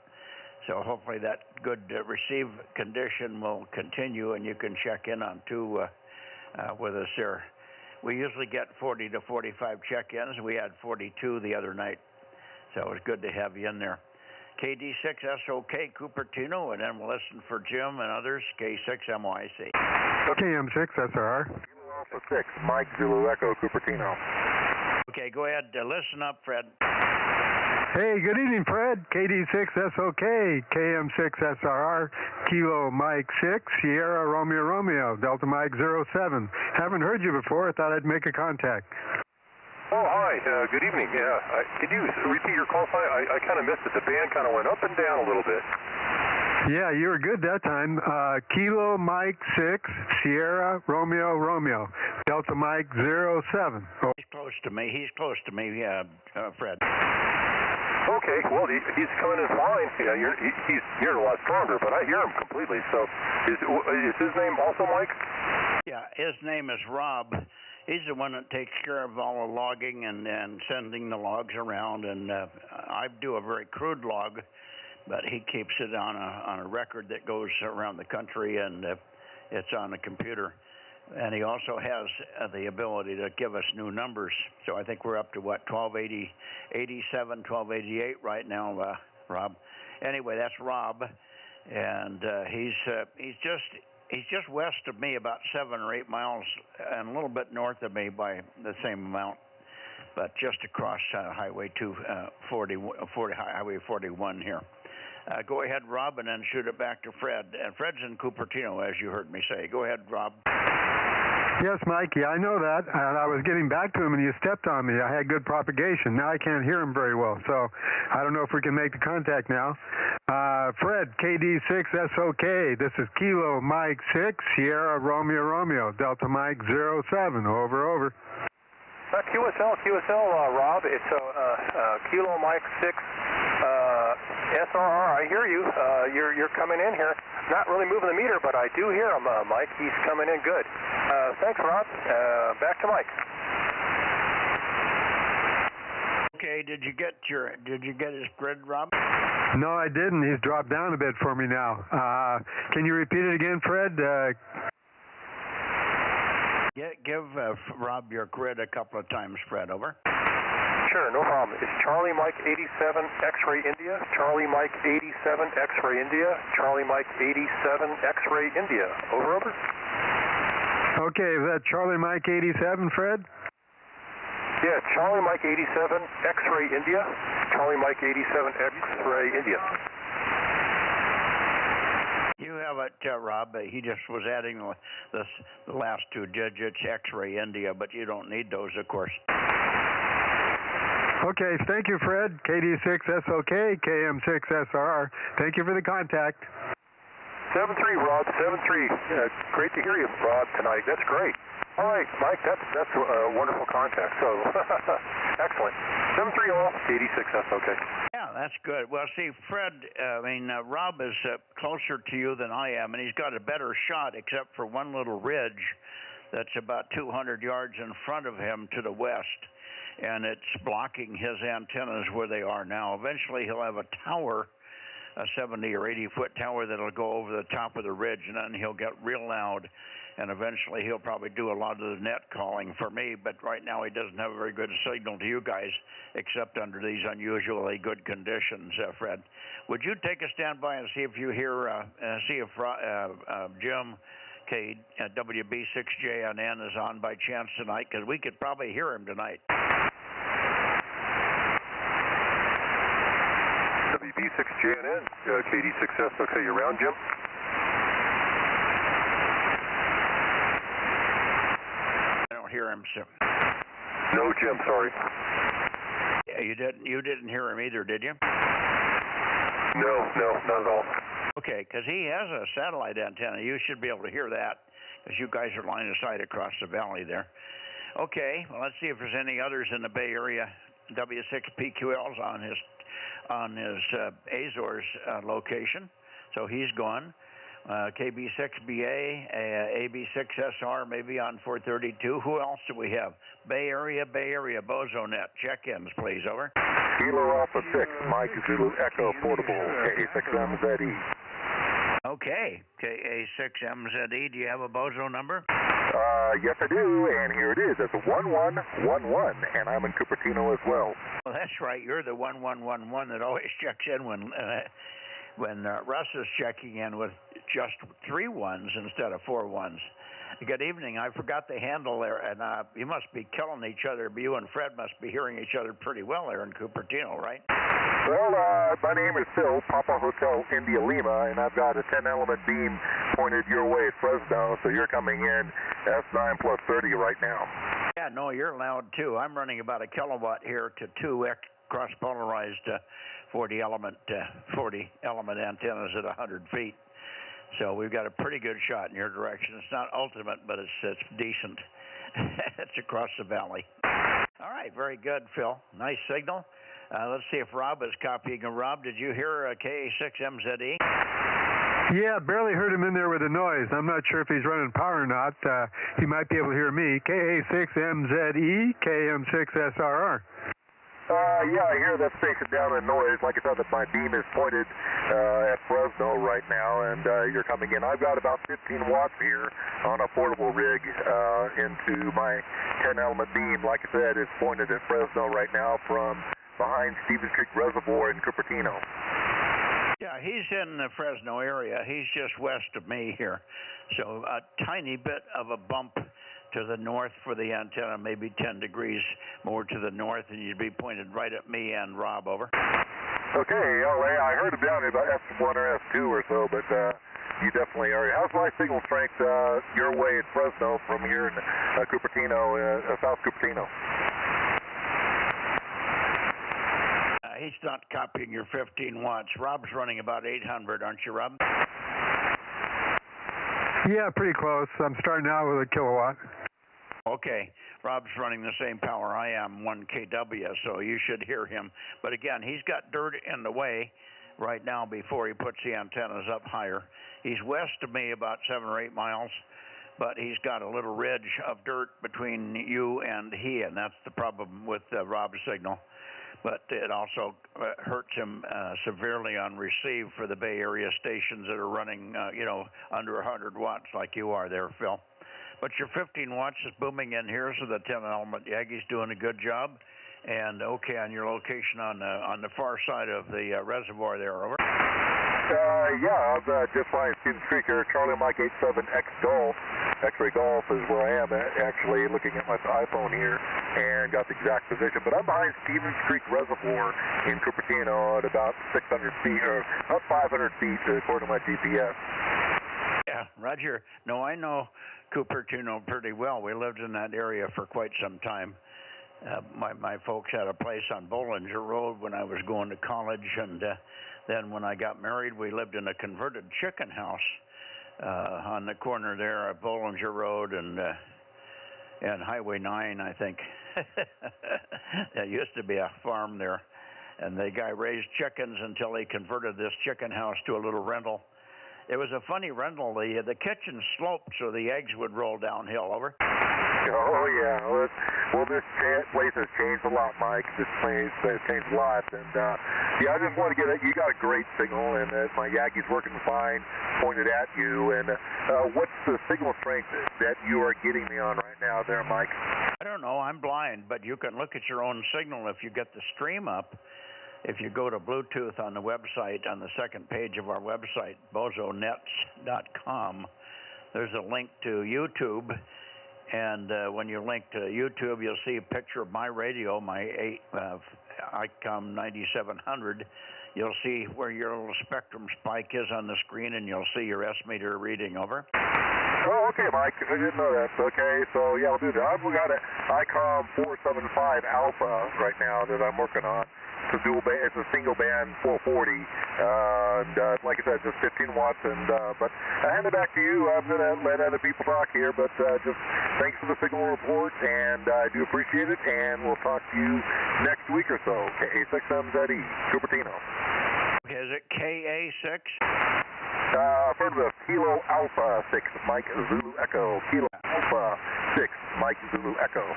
So hopefully that good receive condition will continue, and you can check in on 2 with us here. We usually get 40 to 45 check-ins. We had 42 the other night, so it was good to have you in there. KD6SOK, Cupertino, and then we'll listen for Jim and others, K6MYC. KM6 SRR. Alpha 6, Mike Zulu Echo, Cupertino. Okay, go ahead. Listen up, Fred. Hey, good evening, Fred. KD6SOK, KM6SRR, Kilo Mike 6, Sierra Romeo Romeo, Delta Mike 07. Haven't heard you before. I thought I'd make a contact. Oh, hi. Good evening. Yeah. Could you repeat your call sign? I kind of missed it. The band kind of went up and down a little bit. Yeah, you were good that time. Kilo Mike 6, Sierra Romeo Romeo, Delta Mike 07. Oh. He's close to me. Fred. Okay, well, he's coming in fine. Yeah, he's hearing a lot stronger, but I hear him completely. So, is his name also Mike? Yeah, his name is Rob. He's the one that takes care of all the logging and sending the logs around. And I do a very crude log, but he keeps it on a record that goes around the country, and it's on a computer. And he also has the ability to give us new numbers. So I think we're up to, 1280, 87, 1288 right now, Rob. Anyway, that's Rob, and he's just west of me, about 7 or 8 miles, and a little bit north of me by the same amount, but just across Highway 240, Highway 41 here. Go ahead, Rob, and then shoot it back to Fred. And Fred's in Cupertino, as you heard me say. Go ahead, Rob. Yes, Mike. Yeah, I know that. And I was getting back to him, and you stepped on me. I had good propagation. Now I can't hear him very well, so I don't know if we can make the contact now. Fred, KD6SOK. This is Kilo Mike 6, Sierra Romeo Romeo, Delta Mike 07. Over. QSL, Rob. It's Kilo Mike 6, SRR. I hear you. You're coming in here. Not really moving the meter, but I do hear him, Mike. He's coming in good. Thanks, Rob. Back to Mike. Okay. Did you get his grid, Rob? No, I didn't. He's dropped down a bit for me now. Can you repeat it again, Fred? Give Rob your grid a couple of times, Fred. Over. Sure, no problem. It's Charlie Mike 87 X-Ray India, Charlie Mike 87 X-Ray India, Charlie Mike 87 X-Ray India. Over. Okay, is that Charlie Mike 87, Fred? Yeah, Charlie Mike 87 X-Ray India, Charlie Mike 87 X-Ray India. You have it, Rob. He just was adding the last 2 digits, X-Ray India, but you don't need those, of course. Okay, thank you, Fred. KD6SOK, KM6SRR. Thank you for the contact. 7-3, Rob, 7-3. Great to hear you, Rob, tonight. That's great. All right, Mike, that's a wonderful contact. So, excellent. 7-3 all, KD6SOK. Yeah, that's good. Well, see, Fred, Rob is closer to you than I am, and he's got a better shot except for one little ridge that's about 200 yards in front of him to the west, and it's blocking his antennas where they are now. Eventually, he'll have a tower, a 70 or 80-foot tower that'll go over the top of the ridge, and then he'll get real loud, and eventually he'll probably do a lot of the net calling for me, but right now he doesn't have a very good signal to you guys, except under these unusually good conditions, Fred. Would you take a standby and see if you hear, Jim WB6JNN is on by chance tonight, because we could probably hear him tonight. WB6JNN, KD6SOK, you around, Jim? I don't hear him, sir. No, Jim, sorry. Yeah, you didn't hear him either, did you? No, not at all. Okay, because he has a satellite antenna. You should be able to hear that, because you guys are line of sight across the valley there. Okay, well, let's see if there's any others in the Bay Area. W6PQL's on his Azores location, so he's gone. KB6BA, AB6SR maybe on 432. Who else do we have? Bay Area, Bozo Net. Check-ins, please, over. Kilo Alpha 6, Mike Zulu Echo Portable, KA6MZE. Okay, KA6MZE, do you have a Bozo number? Yes, I do, and here it is. It's 1111, and I'm in Cupertino as well. Well, that's right. You're the 1111 that always checks in when Russ is checking in with just 3 ones instead of 4 ones. Good evening. I forgot the handle there, and you must be killing each other, but you and Fred must be hearing each other pretty well there in Cupertino, right? Well, my name is Phil, Papa Hotel India Lima, and I've got a 10-element beam pointed your way at Fresno, so you're coming in S9 plus 30 right now. Yeah, no, you're loud too. I'm running about a kilowatt here to 2 cross-polarized 40-element antennas at 100 feet. So we've got a pretty good shot in your direction. It's not ultimate, but it's decent. It's across the valley. All right, very good, Phil. Nice signal. Let's see if Rob is copying. Rob, did you hear KA6MZE? Yeah, barely heard him in there with the noise. I'm not sure if he's running power or not. He might be able to hear me. KA6MZE, KM6SRR. Yeah, I hear that station down in noise. Like I said, my beam is pointed at Fresno right now, and you're coming in. I've got about 15 watts here on a portable rig into my 10-element beam. Like I said, it's pointed at Fresno right now from behind Stevens Creek Reservoir in Cupertino. Yeah, he's in the Fresno area. He's just west of me here. So a tiny bit of a bump to the north for the antenna, maybe 10 degrees more to the north, and you'd be pointed right at me and Rob, over. Okay, LA, I heard it down about S1 or S2 or so, but you definitely are. How's my signal strength your way at Fresno from here in Cupertino, South Cupertino? He's not copying your 15 watts. Rob's running about 800, aren't you, Rob? Yeah, pretty close. I'm starting out with a kilowatt. Okay. Rob's running the same power I am, 1 kW, so you should hear him. But again, he's got dirt in the way right now before he puts the antennas up higher. He's west of me about 7 or 8 miles, but he's got a little ridge of dirt between you and he, and that's the problem with Rob's signal. But it also hurts him severely on receive for the Bay Area stations that are running, under 100 watts like you are there, Phil. But your 15 watts is booming in here, so the 10-element Yagi's doing a good job. And okay on your location on the far side of the reservoir there, over. Yeah, I'm just flying Stevens Creek here, Charlie Mike 87 X-Golf. X-Ray Golf is where I am actually looking at my iPhone here and got the exact position. But I'm behind Stevens Creek Reservoir in Cupertino at about 600 feet, or about 500 feet according to my GPS. Yeah, Roger. No, I know Cupertino pretty well. We lived in that area for quite some time. My folks had a place on Bollinger Road when I was going to college, and then when I got married, we lived in a converted chicken house on the corner there of Bollinger Road and Highway 9, I think. There used to be a farm there, and the guy raised chickens until he converted this chicken house to a little rental. It was a funny rental. The kitchen sloped so the eggs would roll downhill. Over. Oh, yeah. Well, this place has changed a lot, Mike. This place has changed a lot. And, yeah, I just want to get it. You got a great signal, and my Yankie's working fine, pointed at you. And what's the signal strength that you are getting me on right now there, Mike? I don't know. I'm blind, but you can look at your own signal if you get the stream up. If you go to Bluetooth on the website, on the second page of our website, bozonets.com, there's a link to YouTube. And when you link to YouTube, you'll see a picture of my radio, my ICOM 9700. You'll see where your little spectrum spike is on the screen, and you'll see your S-meter reading. Over. Oh, okay, Mike. I didn't know that. Okay, so yeah, I'll do that. I've got an ICOM 475 Alpha right now that I'm working on. It's a dual band. It's a single band 440. And like I said, just 15 watts. And but I hand it back to you. I'm gonna let other people talk here, but just thanks for the signal report, and I do appreciate it. And we'll talk to you next week or so. KA6MZE, Cupertino. Okay, is it KA6? Affirmative. Kilo Alpha 6, Mike Zulu Echo. Kilo Alpha 6, Mike Zulu Echo.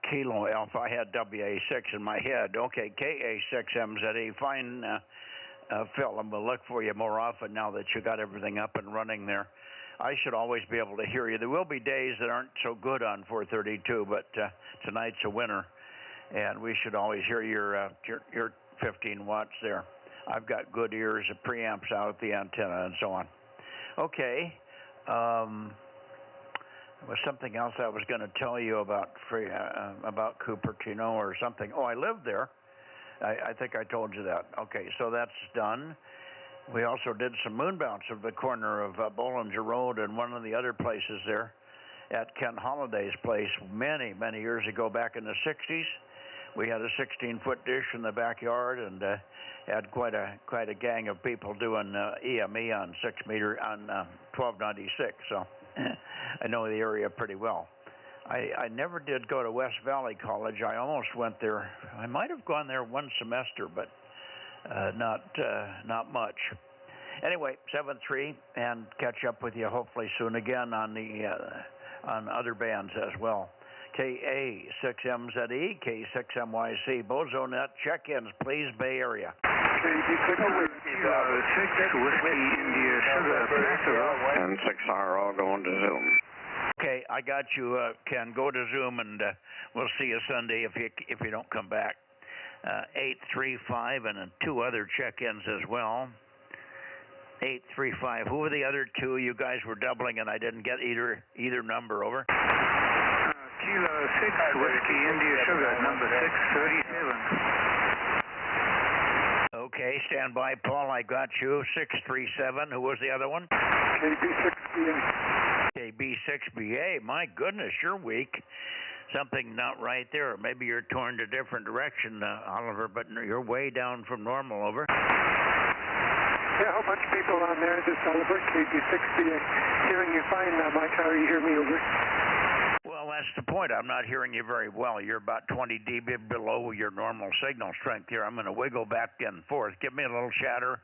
Kilo Alpha. I had WA6 in my head. Okay, KA6MZE. Fine, Phil. I'm going to look for you more often now that you got everything up and running there. I should always be able to hear you. There will be days that aren't so good on 432, but tonight's a winner, and we should always hear your 15 watts there. I've got good ears, preamps out at the antenna, and so on. Okay. There was something else I was going to tell you about Cupertino or something. Oh, I lived there. I think I told you that. Okay, so that's done. We also did some moonbounce at the corner of Bollinger Road and one of the other places there at Ken Holliday's place many, many years ago, back in the 60s. We had a 16-foot dish in the backyard and had quite a gang of people doing EME on 1296. So I know the area pretty well. I never did go to West Valley College. I almost went there. I might have gone there one semester, but not much. Anyway, 7-3, and catch up with you hopefully soon again on other bands as well. KA6MZE, K6MYC, Bozo Net, check-ins, please, Bay Area. KB6 Whiskey India Sugar, and 6R all going to Zoom. Okay, I got you, Ken. Go to Zoom, and we'll see you Sunday if you don't come back. 835 and then two other check-ins as well. 835. Who were the other two? You guys were doubling, and I didn't get either number. Over. Kilo 6 Whiskey India Sugar, number 637. Okay, stand by, Paul. I got you. 637. Who was the other one? KB6BA. KB6BA. My goodness, you're weak. Something not right there. Maybe you're torn to a different direction, Oliver, but you're way down from normal. Over. Yeah, a whole bunch of people on there. This is Oliver, KB6BA. Hearing you fine now, Mike. How do you hear me? Over. Well, that's the point. I'm not hearing you very well. You're about 20 dB below your normal signal strength here. I'm going to wiggle back and forth. Give me a little chatter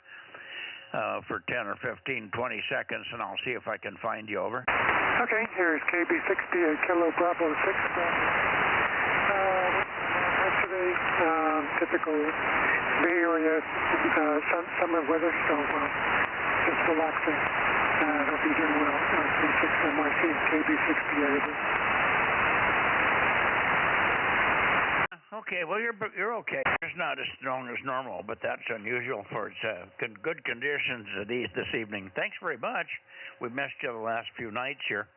for 10 or 15, 20 seconds, and I'll see if I can find you. Over. Okay, here's KB6BA, Kilo Bravo 6. Yesterday, typical Bay Area summer weather, so just relaxing. Hope you're doing well. K6MYC, KB6BA. Okay, well, you're okay. It's not as strong as normal, but that's unusual for its good conditions this evening. Thanks very much. We missed you the last few nights here,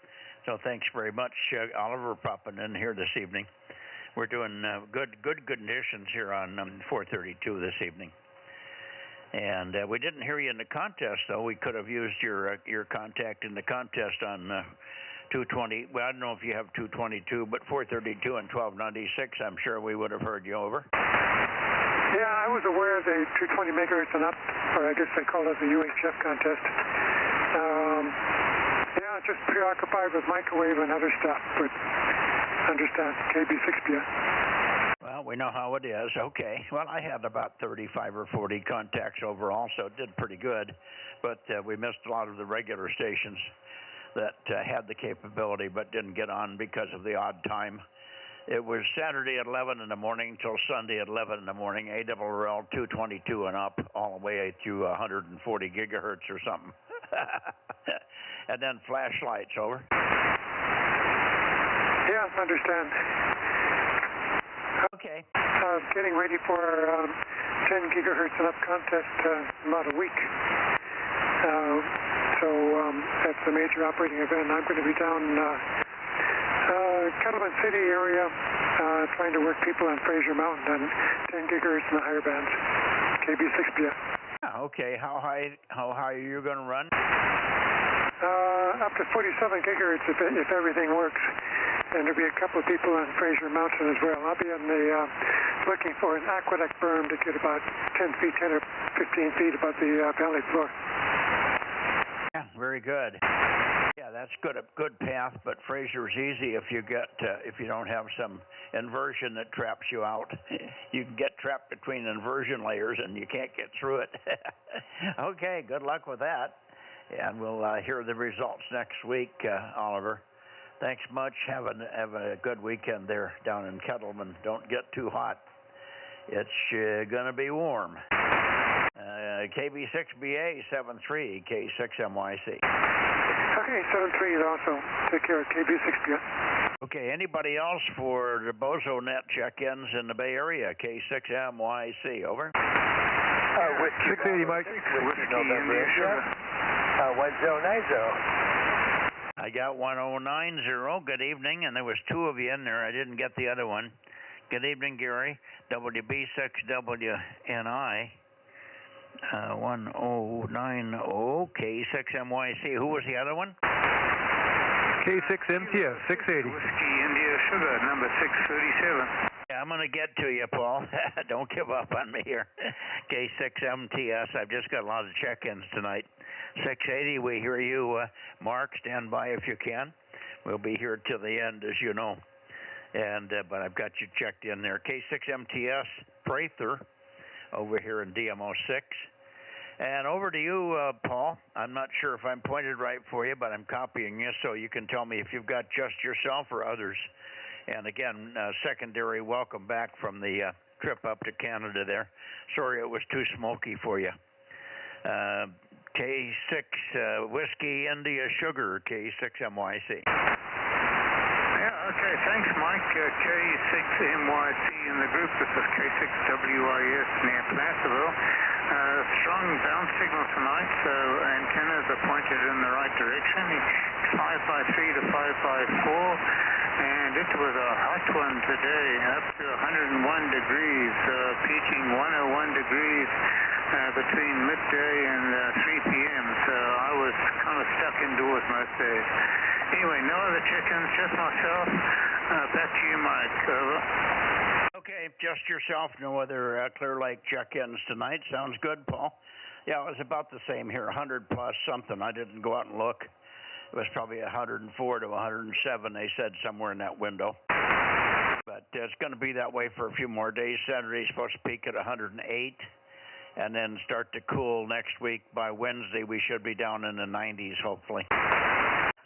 so thanks very much, Oliver, popping in here this evening. We're doing good conditions here on 432 this evening. And we didn't hear you in the contest, though. We could have used your contact in the contest on 220. Well, I don't know if you have 222, but 432 and 1296, I'm sure we would have heard you. Over. Yeah, I was aware of the 220 megahertz and up, or I guess they call it the UHF contest. Yeah, just preoccupied with microwave and other stuff, but understand KB6BS. Well, we know how it is. Okay. Well, I had about 35 or 40 contacts overall, so it did pretty good. But we missed a lot of the regular stations that had the capability but didn't get on because of the odd time. It was Saturday at 11 in the morning till Sunday at 11 in the morning, ARRL 222 and up, all the way through 140 gigahertz or something. And then flashlights. Over. Yeah, understand. Okay. Getting ready for 10 gigahertz and up contest in about a week. So that's a major operating event. I'm going to be down Kettleman City area trying to work people on Fraser Mountain on 10 gigahertz in the higher bands. KB6BS. Okay. How high are you going to run? Up to 47 gigahertz if everything works. And there'll be a couple of people on Fraser Mountain as well. I'll be on the looking for an aqueduct berm to get about 10 or 15 feet above the valley floor. Yeah, very good. Yeah, that's good. A good path, but Fraser's easy if you don't have some inversion that traps you out. You can get trapped between inversion layers and you can't get through it. Okay, good luck with that. And we'll hear the results next week, Oliver. Thanks much. Have a good weekend there down in Kettleman. Don't get too hot. It's going to be warm. KB6BA 73 K6MYC. Okay, 73 is also. Take care of KB6BA. Okay, anybody else for the Bozo Net check-ins in the Bay Area? K6MYC. Over. Whiskey 680, Mike. Whiskey India Sugar. 1090. I got 1090. Good evening, and there was two of you in there. I didn't get the other one. Good evening, Gary. WB6WNI 1090 K6MYC. Who was the other one? K6MTS 680. Whiskey India Sugar, number 637. Yeah, I'm going to get to you, Paul. Don't give up on me here. K6MTS. I've just got a lot of check-ins tonight. 680, we hear you. Mark, stand by if you can. We'll be here till the end, as you know. And but I've got you checked in there. K6MTS, Prather, over here in DMO6. And over to you, Paul. I'm not sure if I'm pointed right for you, but I'm copying you, so you can tell me if you've got just yourself or others. And again, secondary welcome back from the trip up to Canada there. Sorry it was too smoky for you. K6 Whiskey India Sugar, K6MYC. Yeah, okay, thanks, Mike. K6MYC in the group. This is K6WIS near Placerville. Strong bounce signal tonight, so antennas are pointed in the right direction. 5x3 to 5x4. And it was a hot one today, up to 101 degrees, peaking 101 degrees between midday and 3 p.m. So I was kind of stuck indoors most days. Anyway, no other chickens, just myself. Back to you, Mike. Over. Okay, just yourself. No other Clear Lake check-ins tonight. Sounds good, Paul. Yeah, it was about the same here, 100 plus something. I didn't go out and look. It was probably 104 to 107, they said, somewhere in that window. But it's going to be that way for a few more days. Saturday's supposed to peak at 108 and then start to cool next week. By Wednesday, we should be down in the 90s, hopefully.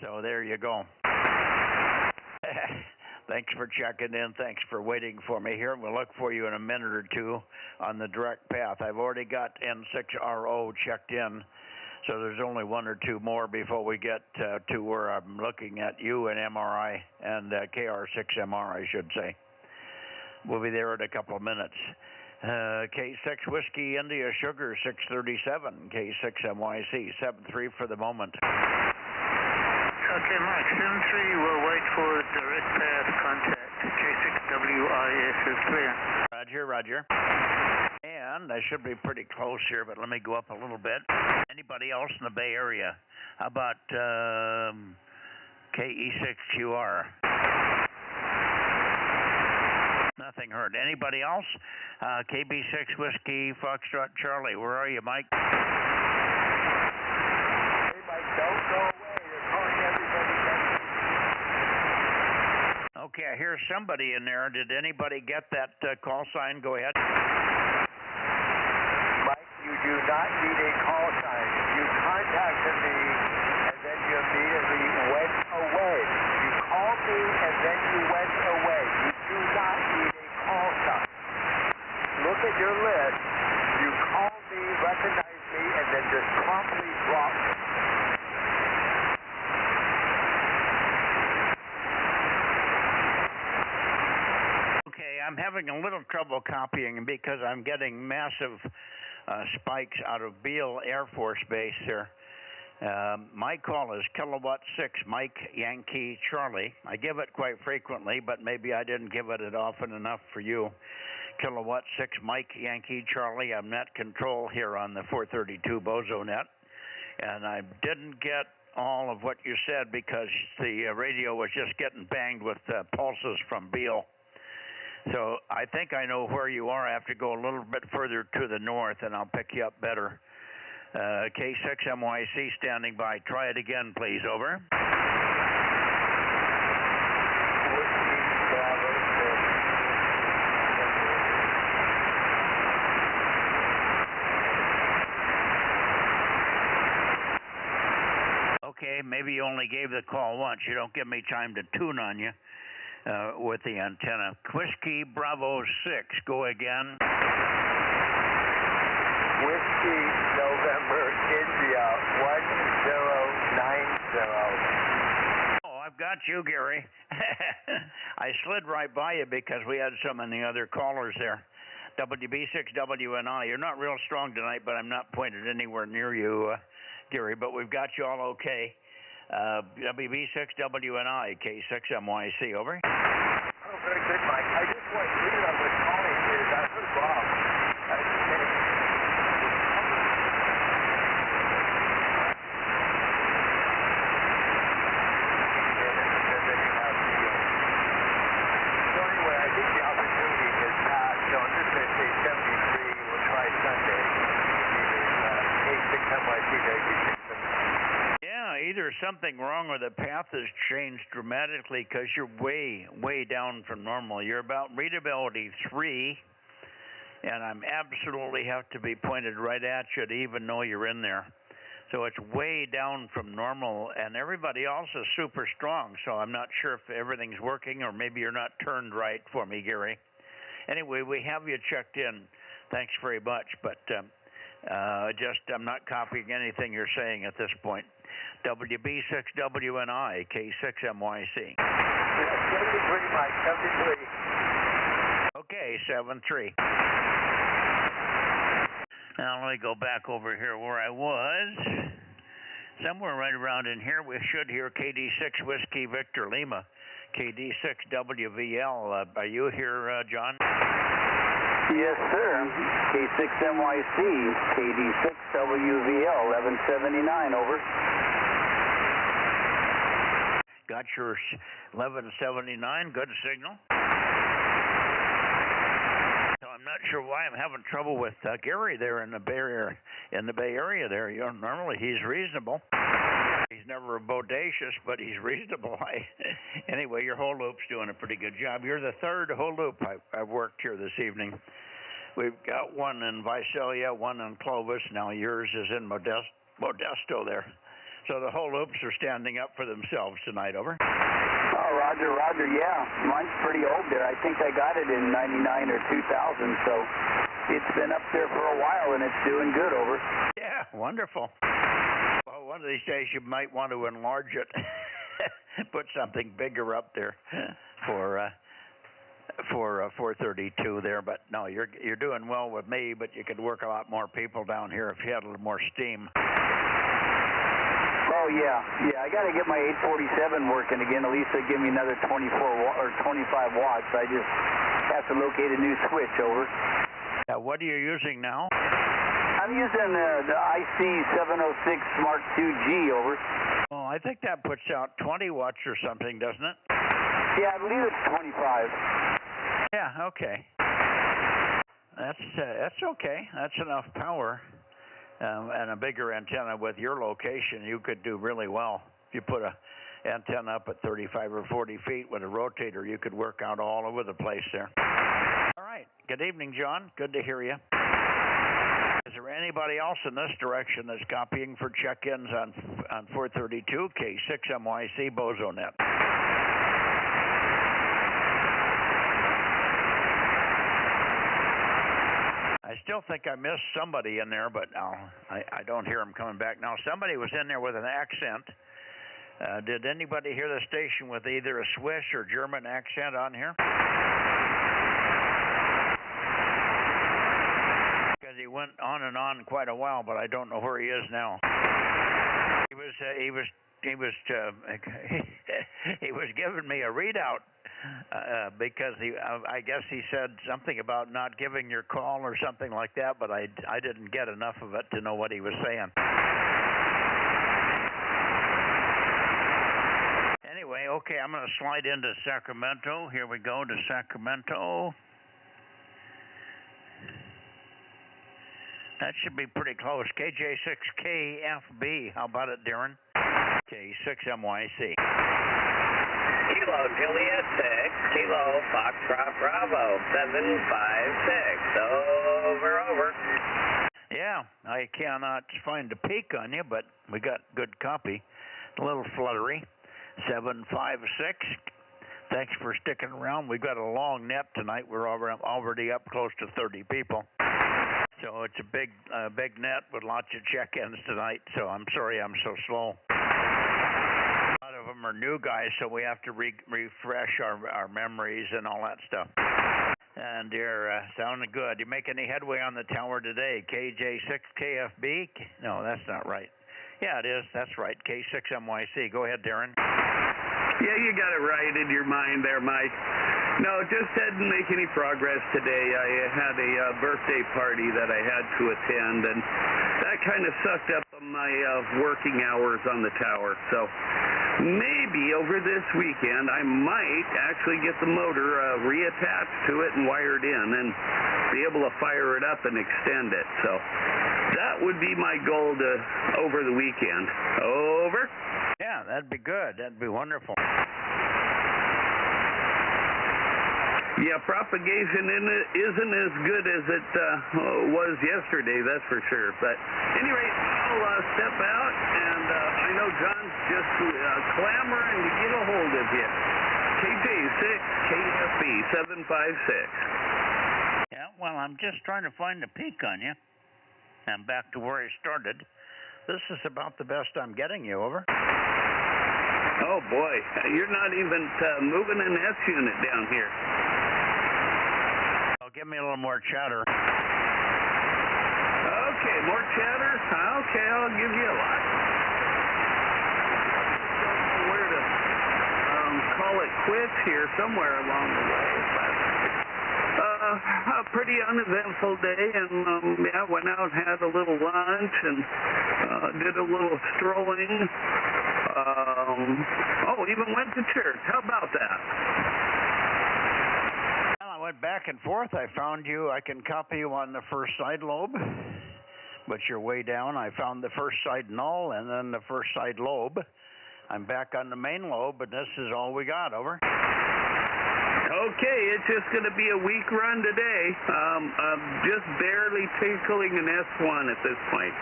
So there you go. Thanks for checking in. Thanks for waiting for me here. We'll look for you in a minute or two on the direct path. I've already got N6RO checked in. So there's only one or two more before we get to where I'm looking at you and MRI and KR6MR, I should say. We'll be there in a couple of minutes. K6 Whiskey India Sugar 637, K6MYC 73 for the moment. Okay, Mike, 73, we'll wait for direct path contact. K6WIS is clear. Roger, roger. And I should be pretty close here, but let me go up a little bit. Anybody else in the Bay Area? How about KE6QR. Nothing heard. Anybody else? KB6 Whiskey Foxtrot Charlie. Where are you, Mike? Hey, Mike, don't go away. You're calling everybody down. Okay, I hear somebody in there. Did anybody get that call sign? Go ahead. Mike, you do not need a call sign. You contacted me, and then you immediately went away. You called me, and then you went away. You do not need a call sign. Look at your list. You called me, recognized me, and then just promptly dropped me. Okay, I'm having a little trouble copying because I'm getting massive spikes out of Beale Air Force Base there. My call is Kilowatt 6 Mike Yankee Charlie. I give it quite frequently, but maybe I didn't give it often enough for you. Kilowatt 6 Mike Yankee Charlie. I'm net control here on the 432 Bozo Net. And I didn't get all of what you said because the radio was just getting banged with pulses from Beale. So I think I know where you are. I have to go a little bit further to the north, and I'll pick you up better. K6MYC standing by. Try it again, please. Over. Okay, maybe you only gave the call once. You don't give me time to tune on you with the antenna. Whiskey Bravo 6. Go again. Whiskey November India 1090. Oh, I've got you, Gary. I slid right by you because we had so many other callers there. WB6WNI. You're not real strong tonight, but I'm not pointed anywhere near you, Gary, but we've got you all okay. WB6WNI, K6MYC, over. Oh, very good, Mike. I just want to leave up with calling is I heard Bob. So anyway, I think the opportunity is passed. So I'm just going to say 73. We'll try Sunday. K6MYC, very good. Yeah, either something wrong or the path has changed dramatically because you're way, way down from normal. You're about readability 3, and I'm absolutely have to be pointed right at you to even know you're in there. So it's way down from normal, and everybody else is super strong, so I'm not sure if everything's working or maybe you're not turned right for me, Gary. Anyway, we have you checked in. Thanks very much, but I'm not copying anything you're saying at this point. WB6WNI, K6MYC. 73, Mike, 73. Okay, 73. Now let me go back over here where I was. Somewhere right around in here, we should hear KD6 Whiskey Victor Lima, KD6WVL. Are you here, John? Yes, sir. K6MYC, KD6WVL, 1179, over. Got your 1179, good signal. So I'm not sure why I'm having trouble with Gary there in the Bay Area. There, normally he's reasonable. He's never bodacious, but he's reasonable. Anyway, your whole loop's doing a pretty good job. You're the third whole loop I've worked here this evening. We've got one in Visalia, one in Clovis. Now yours is in Modesto there. So the whole loops are standing up for themselves tonight, over. Oh, Roger, yeah. Mine's pretty old there. I think I got it in 99 or 2000, so it's been up there for a while, and it's doing good, over. Yeah, wonderful. Well, one of these days you might want to enlarge it. Put something bigger up there for 432 there, but no, you're doing well with me, but you could work a lot more people down here if you had a little more steam. Oh, yeah, I got to get my 847 working again. At least they give me another 24 or 25 watts. I just have to locate a new switch, over. What are you using now? I'm using the IC706 Smart 2G, over. Oh, I think that puts out 20 watts or something, doesn't it? Yeah, I believe it's 25. Yeah, okay. That's okay. That's enough power. And a bigger antenna with your location, you could do really well. If you put a antenna up at 35 or 40 feet with a rotator, you could work out all over the place there. All right. Good evening, John. Good to hear you. Is there anybody else in this direction that's copying for check-ins on 432 K6MYC Bozo Net? I still think I missed somebody in there, but I don't hear them coming back now. Somebody was in there with an accent. Did anybody hear the station with either a Swiss or German accent on here? Because he went on and on quite a while, but I don't know where he is now. He was giving me a readout because I guess he said something about not giving your call or something like that, but I didn't get enough of it to know what he was saying. Anyway, okay, I'm going to slide into Sacramento. Here we go to Sacramento. That should be pretty close. KJ6KFB. How about it, Darren? K6MYC. Kilo Juliet 6, Kilo Foxtrot Bravo 756. Over. Yeah, I cannot find a peak on you, but we got good copy. A little fluttery. 756. Thanks for sticking around. We've got a long net tonight. We're already up close to 30 people. So it's a big net with lots of check-ins tonight. So I'm sorry I'm so slow. A lot of them are new guys, so we have to refresh our memories and all that stuff. And you're sounding good. You make any headway on the tower today? KJ6KFB? No, that's not right. Yeah, it is. That's right. K6MYC. Go ahead, Darren. Yeah, you got it right in your mind there, Mike. No, just didn't make any progress today. I had a birthday party that I had to attend, and that kind of sucked up my working hours on the tower. So maybe over this weekend I might actually get the motor reattached to it and wired in and be able to fire it up and extend it. So that would be my goal over the weekend. Over. Yeah, that'd be good. That'd be wonderful. Yeah, propagation isn't as good as it was yesterday, that's for sure. But anyway, I'll step out, and I know John's just clamoring to get a hold of you. KJ6KFB 756. Yeah, well, I'm just trying to find a peak on you. I'm back to where I started. This is about the best I'm getting you, over. Oh, boy. You're not even moving an S unit down here. Oh, give me a little more chatter. Okay, more chatter? Okay, I'll give you a lot. Don't know where to call it quits here, somewhere along the way. But a pretty uneventful day, and yeah, went out and had a little lunch and did a little strolling. Even went to church. How about that? Well, I went back and forth. I found you. I can copy you on the first side lobe, but you're way down. I found the first side null and then the first side lobe. I'm back on the main lobe, and this is all we got, over. Okay, it's just going to be a weak run today. Just barely tickling an S1 at this point.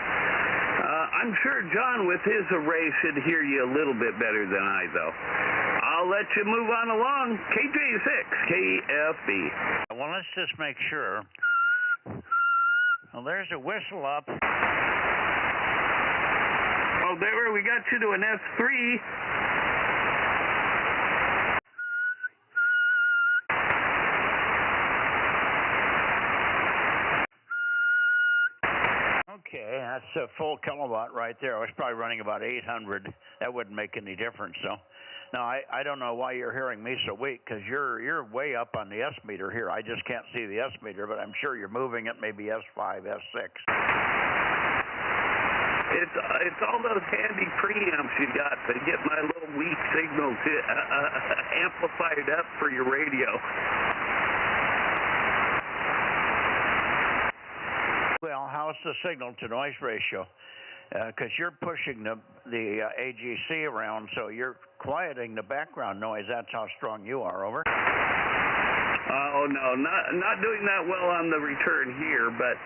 I'm sure John, with his array, should hear you a little bit better than I, though. I'll let you move on along. KJ6KFB. Well, let's just make sure. Well, there's a whistle up. Oh, there, we got you to an S3. Okay, that's a full kilowatt right there. I was probably running about 800. That wouldn't make any difference, though. Now, I don't know why you're hearing me so weak, because you're way up on the S meter here. I just can't see the S meter, but I'm sure you're moving at maybe S5, S6. It's all those handy preamps you got to get my little weak signals amplified up for your radio. Well, how's the signal to noise ratio? Because you're pushing the AGC around, so you're quieting the background noise. That's how strong you are. Over. Oh no, not doing that well on the return here, but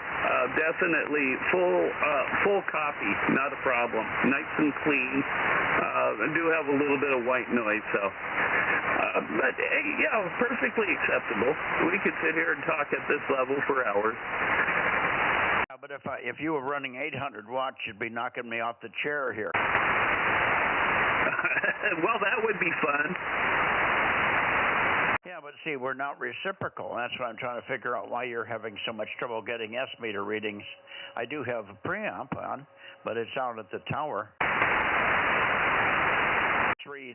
definitely full copy, not a problem. Nice and clean. I do have a little bit of white noise, so. But yeah, perfectly acceptable. We could sit here and talk at this level for hours. But if you were running 800 watts, you'd be knocking me off the chair here. Well, that would be fun. Yeah, but see, we're not reciprocal. That's what I'm trying to figure out, why you're having so much trouble getting S-meter readings. I do have a preamp on, but it's out at the tower.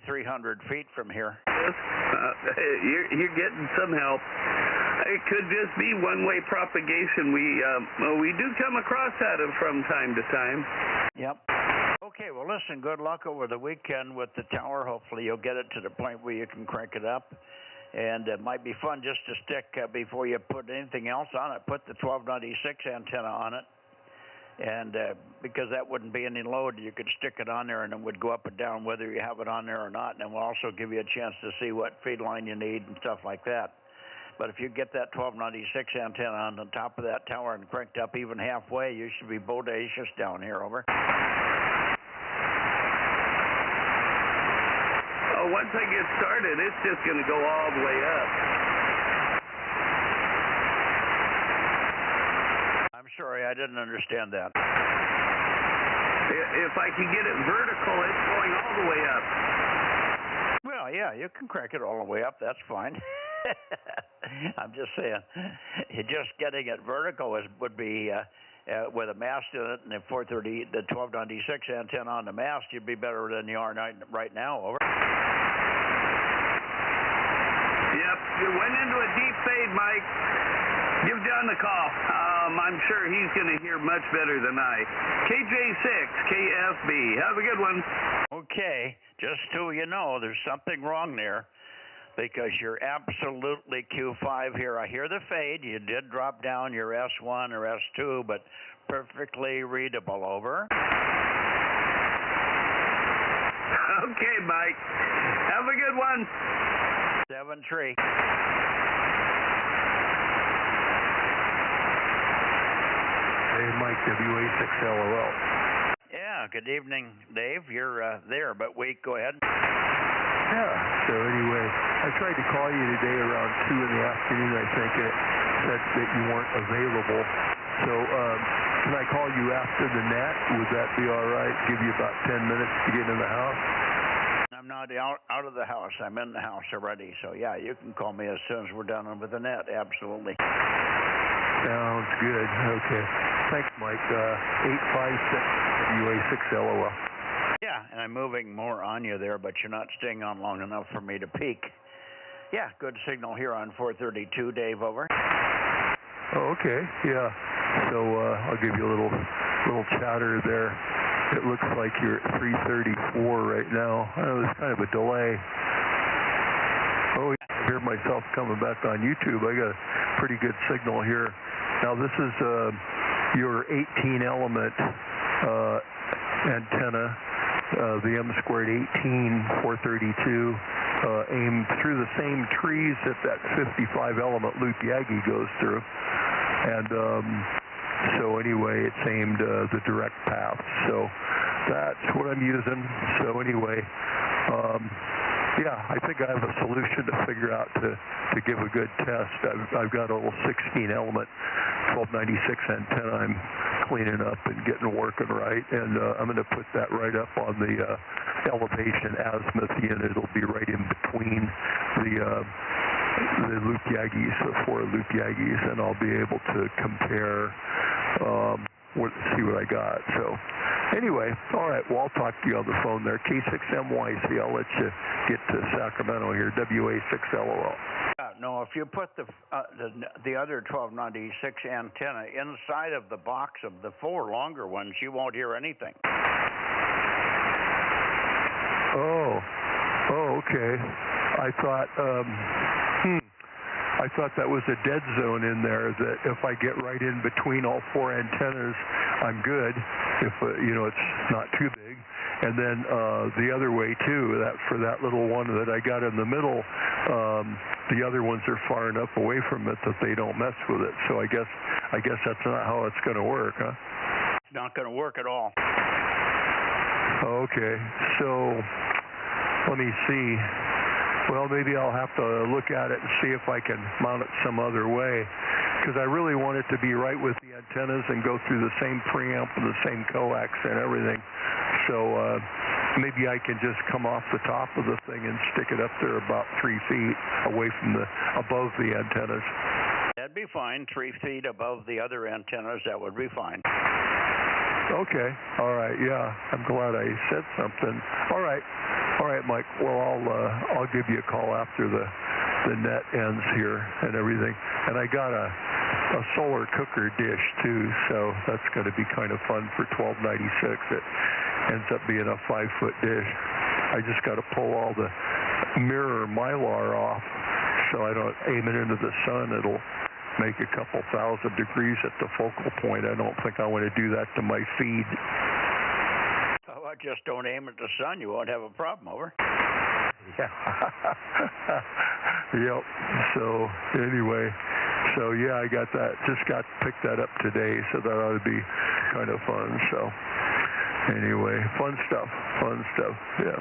300 feet from here. You're getting some help. It could just be one-way propagation. We do come across that from time to time. Yep. Okay, well, listen, good luck over the weekend with the tower. Hopefully you'll get it to the point where you can crank it up. And it might be fun just to stick, before you put anything else on it, put the 1296 antenna on it. And because that wouldn't be any load, you could stick it on there and it would go up and down whether you have it on there or not. And it will also give you a chance to see what feed line you need and stuff like that. But if you get that 1296 antenna on the top of that tower and cranked up even halfway, you should be bodacious down here. Over. Oh, once I get started, it's just going to go all the way up. I'm sorry, I didn't understand that. If I can get it vertical, it's going all the way up. Well, yeah, you can crank it all the way up. That's fine. I'm just saying, just getting it vertical would be with a mast in it and the 1296 antenna on the mast, you'd be better than you are right now. Over. Yep, you went into a deep fade, Mike. Give John the call. I'm sure he's going to hear much better than I. KJ6, KFB. Have a good one. Okay, just so you know, there's something wrong there. Because you're absolutely Q5 here. I hear the fade. You did drop down your S1 or S2, but perfectly readable. Over. Okay, Mike. Have a good one. 7-3. Hey, Mike, WA6LOL. Yeah, good evening, Dave. You're there, but wait, go ahead. Yeah, so anyway, I tried to call you today around 2 in the afternoon, I think, and it said that you weren't available. So can I call you after the net? Would that be all right? Give you about 10 minutes to get in the house? I'm not out of the house. I'm in the house already. So, yeah, you can call me as soon as we're done with the net. Absolutely. Sounds good. Okay. Thanks, Mike. 856 WA6LOL. Yeah, and I'm moving more on you there, but you're not staying on long enough for me to peak. Yeah, good signal here on 432, Dave. Over. Oh, okay. Yeah. So I'll give you a little chatter there. It looks like you're at 334 right now. There's kind of a delay. Oh, yeah, I hear myself coming back on YouTube. I got a pretty good signal here. Now this is your 18 element antenna. The M-squared 18 432 aimed through the same trees that 55 element loop Yagi goes through, and so anyway, it's aimed the direct path. So that's what I'm using. So anyway, yeah, I think I have a solution to figure out to give a good test. I've got a little 16 element 1296 antenna I'm cleaning up and getting working right, and I'm going to put that right up on the elevation azimuth unit. It'll be right in between the loop Yagis, the 4 loop Yagis, and I'll be able to compare, see what I got. So anyway, all right, well, I'll talk to you on the phone there. K6MYC, I'll let you get to Sacramento here, WA6LOL. no, if you put the other 1296 antenna inside of the box of the 4 longer ones, you won't hear anything. Oh, okay. I thought that was a dead zone in there, that if I get right in between all 4 antennas, I'm good. If it's not too big. And then the other way too, that for that little one that I got in the middle, the other ones are far enough away from it that they don't mess with it. So I guess that's not how it's going to work, huh? It's not going to work at all. Okay, so let me see. Well, maybe I'll have to look at it and see if I can mount it some other way, because I really want it to be right with the antennas and go through the same preamp and the same coax and everything. So maybe I can just come off the top of the thing and stick it up there about 3 feet away from above the antennas. That'd be fine. 3 feet above the other antennas, that would be fine. Okay. All right. Yeah. I'm glad I said something. All right, Mike. Well, I'll give you a call after the net ends here and everything. And I got a solar cooker dish too, so that's going to be kind of fun for 1296. It ends up being a 5-foot dish. I just got to pull all the mirror mylar off, so I don't aim it into the sun. It'll make a couple thousand degrees at the focal point. I don't think I want to do that to my feed. Oh, I just don't aim at the sun. You won't have a problem, over. Yeah. Yep. So anyway, I got that. Just picked that up today, so that ought to be kind of fun. So anyway, fun stuff. Yeah.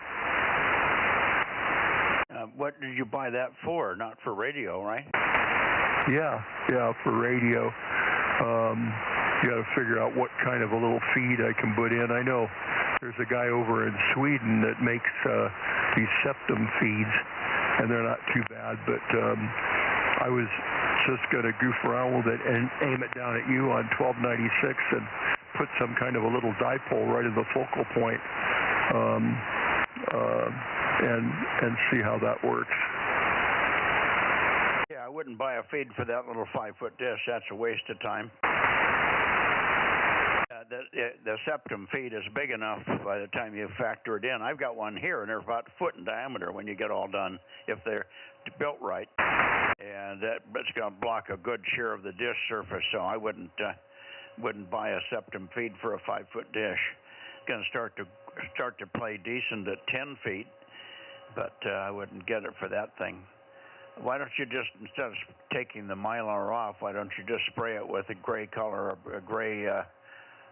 What did you buy that for? Not for radio, right? Yeah, for radio. You got to figure out what kind of a little feed I can put in. I know there's a guy over in Sweden that makes these septum feeds, and they're not too bad, but I was just going to goof around with it and aim it down at you on 1296 and put some kind of a little dipole right in the focal point, and see how that works. Yeah, I wouldn't buy a feed for that little 5-foot dish. That's a waste of time. The septum feed is big enough by the time you factor it in. I've got one here, and they're about a foot in diameter when you get all done, if they're built right. And it's going to block a good share of the dish surface, so I wouldn't buy a septum feed for a 5-foot dish. It's going to start to play decent at 10 feet, but I wouldn't get it for that thing. Why don't you just, instead of taking the mylar off, why don't you just spray it with a gray color, a gray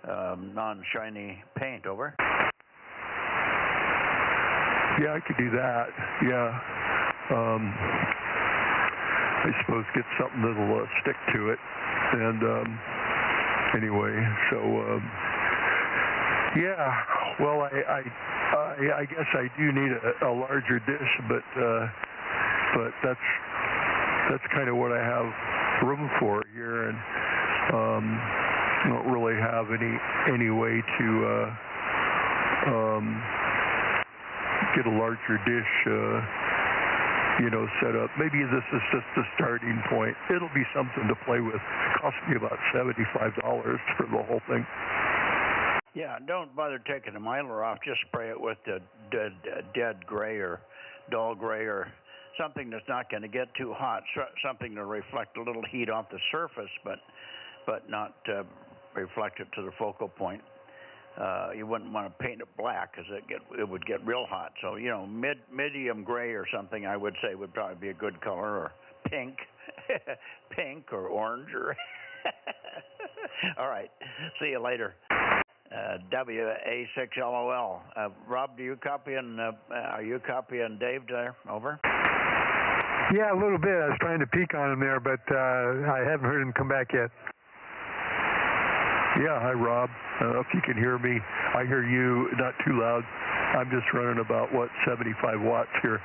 non-shiny paint, over? Yeah, I could do that. Yeah. I suppose get something that'll stick to it. And anyway, so yeah. Well, I guess I do need a larger dish, but that's kind of what I have room for here, and I don't really have any way to get a larger dish set up. Maybe this is just the starting point. It'll be something to play with. It cost me about $75 for the whole thing. Yeah, don't bother taking the mylar off. Just spray it with the dead gray or dull gray or something that's not going to get too hot, something to reflect a little heat off the surface, but not reflect it to the focal point. You wouldn't want to paint it black because it would get real hot. So, medium gray or something, I would say, would probably be a good color, or pink, pink or orange. Or all right, see you later. WA6LOL. Rob, are you copying Dave there? Over. Yeah, a little bit. I was trying to peek on him there, but I haven't heard him come back yet. Yeah, hi, Rob. I don't know if you can hear me. I hear you, not too loud. I'm just running about, 75 watts here.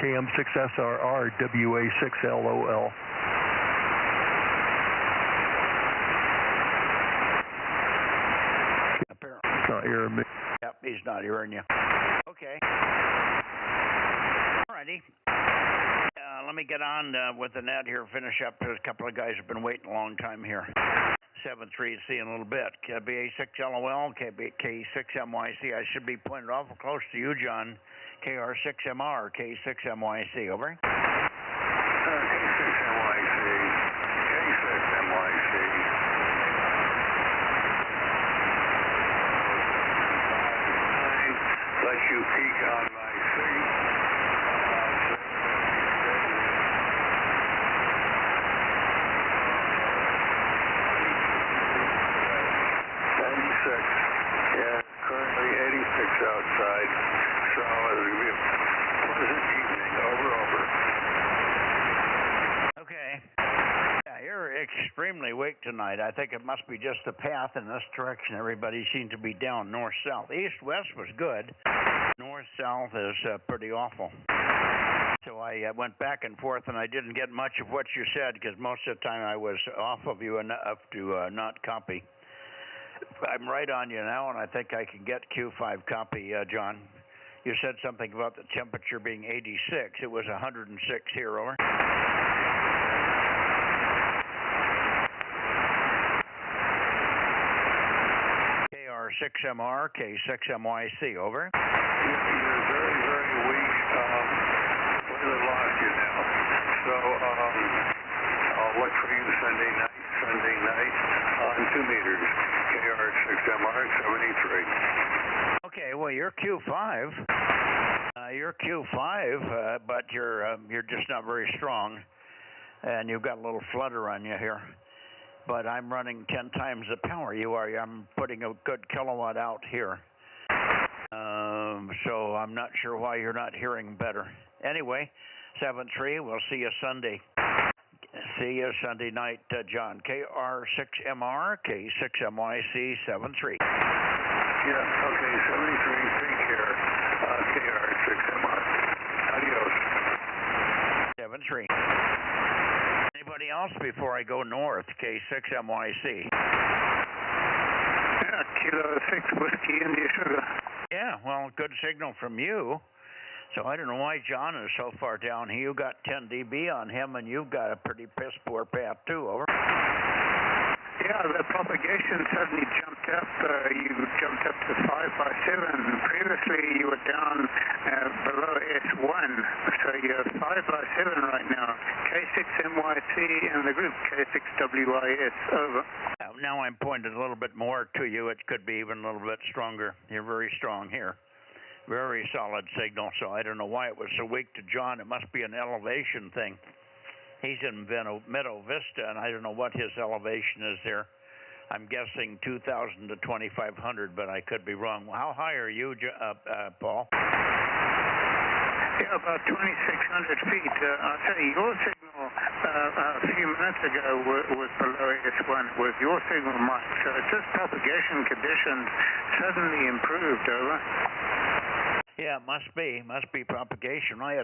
KM6SRR, WA6LOL. Apparently. He's not hearing me. Yep, he's not hearing you. Okay. Alrighty. let me get on with the net here, finish up. There's a couple of guys have been waiting a long time here. 7-3, see in a little bit. KBA6LOL, K6MYC. I should be pointed awful close to you, John. KR6MR, K6MYC, over. K6MYC, K6MYC. Let you peek on my seat. 96. Yeah, currently 86 outside. So it'll be a pleasant evening. Over. Okay. Yeah, you're extremely weak tonight. I think it must be just the path in this direction. Everybody seems to be down north-south. East-west was good. North-south is pretty awful. So I went back and forth, and I didn't get much of what you said because most of the time I was off of you enough to not copy. I'm right on you now, and I think I can get Q5 copy, John. You said something about the temperature being 86. It was 106 here, over. KR6MR, K6MYC, over. You're very, very weak. Completely lost you now. So I'll look for you Sunday night on 2 meters. KR6MR 73. Okay, well you're Q5. You're Q5, but you're just not very strong, and you've got a little flutter on you here. But I'm running 10 times the power you are. I'm putting a good kilowatt out here. So I'm not sure why you're not hearing better. Anyway, 7-3, we'll see you Sunday. See you Sunday night, John. KR6MR, K6MYC 73. Yeah, okay, 73, take care. KR6MR. Adios. 7-3. Anybody else before I go north? K6MYC. Yeah, Kilo 6 Whiskey India Sugar. Yeah, well, good signal from you. So I don't know why John is so far down. You got 10 dB on him, and you've got a pretty piss poor path too, over. Yeah, the propagation suddenly jumped up. You jumped up to 5x7. Previously, you were down below S1. So you're 5x7 right now. K6MYC and the group K6WIS, over. Now I'm pointed a little bit more to you. It could be even a little bit stronger. You're very strong here. Very solid signal, so I don't know why it was so weak to John. It must be an elevation thing. He's in Meadow Vista, and I don't know what his elevation is there. I'm guessing 2,000 to 2,500, but I could be wrong. How high are you, Paul? Yeah, about 2,600 feet. I'll tell you, your signal a few minutes ago was below S1. Was your signal, Mike? So it's just propagation conditions suddenly improved, over. Yeah, it must be propagation. I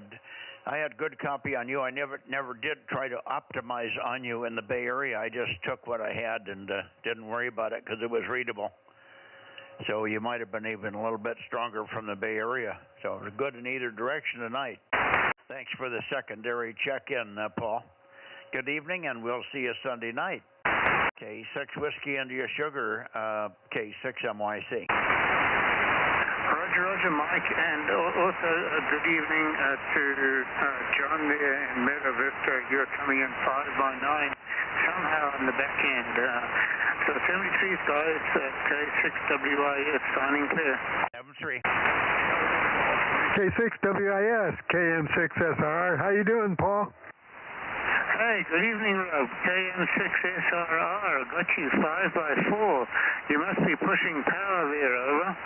had good copy on you. I never did try to optimize on you in the Bay Area. I just took what I had and didn't worry about it because it was readable. So you might have been even a little bit stronger from the Bay Area. So it was good in either direction tonight. Thanks for the secondary check-in, Paul. Good evening, and we'll see you Sunday night. K6 Whiskey India Sugar, K6MYC. Roger, Mike, and also good evening to John there in Meadow Vista. You're coming in 5x9 somehow on the back end. So 73 guys, K6WIS signing clear. 7-3. K6WIS, KM6SR. How you doing, Paul? Hey, good evening, Rob. KM6SRR. Got you 5x4. You must be pushing power there, over.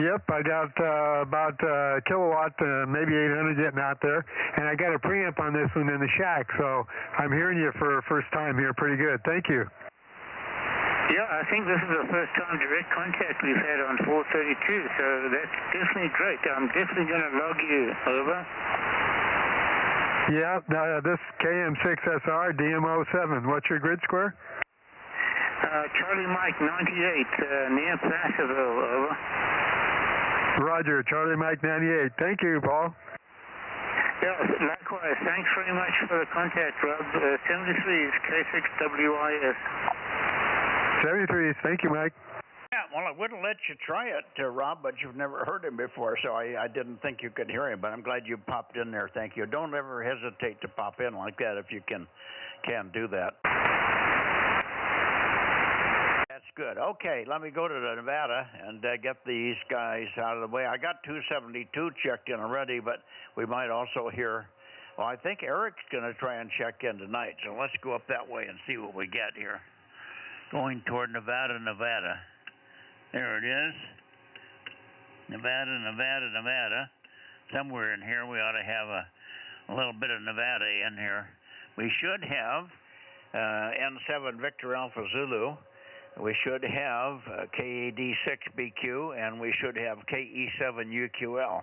Yep, I got about a kilowatt, maybe 800 getting out there, and I got a preamp on this one in the shack, so I'm hearing you for first time here pretty good. Thank you. Yeah, I think this is the first time direct contact we've had on 432, so that's definitely great. I'm definitely going to log you, over. Yeah, this KM6SR DMO7. What's your grid square? Charlie Mike 98, near Placerville, over. Roger, Charlie Mike 98. Thank you, Paul. Yeah, likewise. Thanks very much for the contact, Rob. 73 is K6WIS. 73, thank you, Mike. Yeah, well, I would have let you try it, Rob, but you've never heard him before, so I didn't think you could hear him, but I'm glad you popped in there. Thank you. Don't ever hesitate to pop in like that if you can do that. That's good. Okay, let me go to Nevada and get these guys out of the way. I got 272 checked in already, but we might also hear, well, I think Eric's going to try and check in tonight, so let's go up that way and see what we get here. Going toward Nevada. There it is. Nevada. Somewhere in here we ought to have a little bit of Nevada in here. We should have N7 Victor Alpha Zulu. We should have KAD6BQ, and we should have KE7UQL.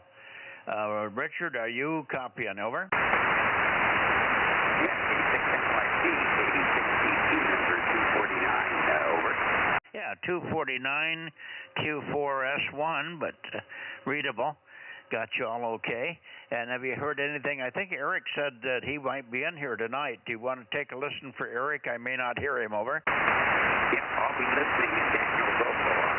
Richard, are you copying? Over. Yeah, 249 Q4S1, but readable. Got you all okay. And have you heard anything? I think Eric said that he might be in here tonight. Do you want to take a listen for Eric? I may not hear him. Over. Yeah, I'll be listening and Daniel's also on.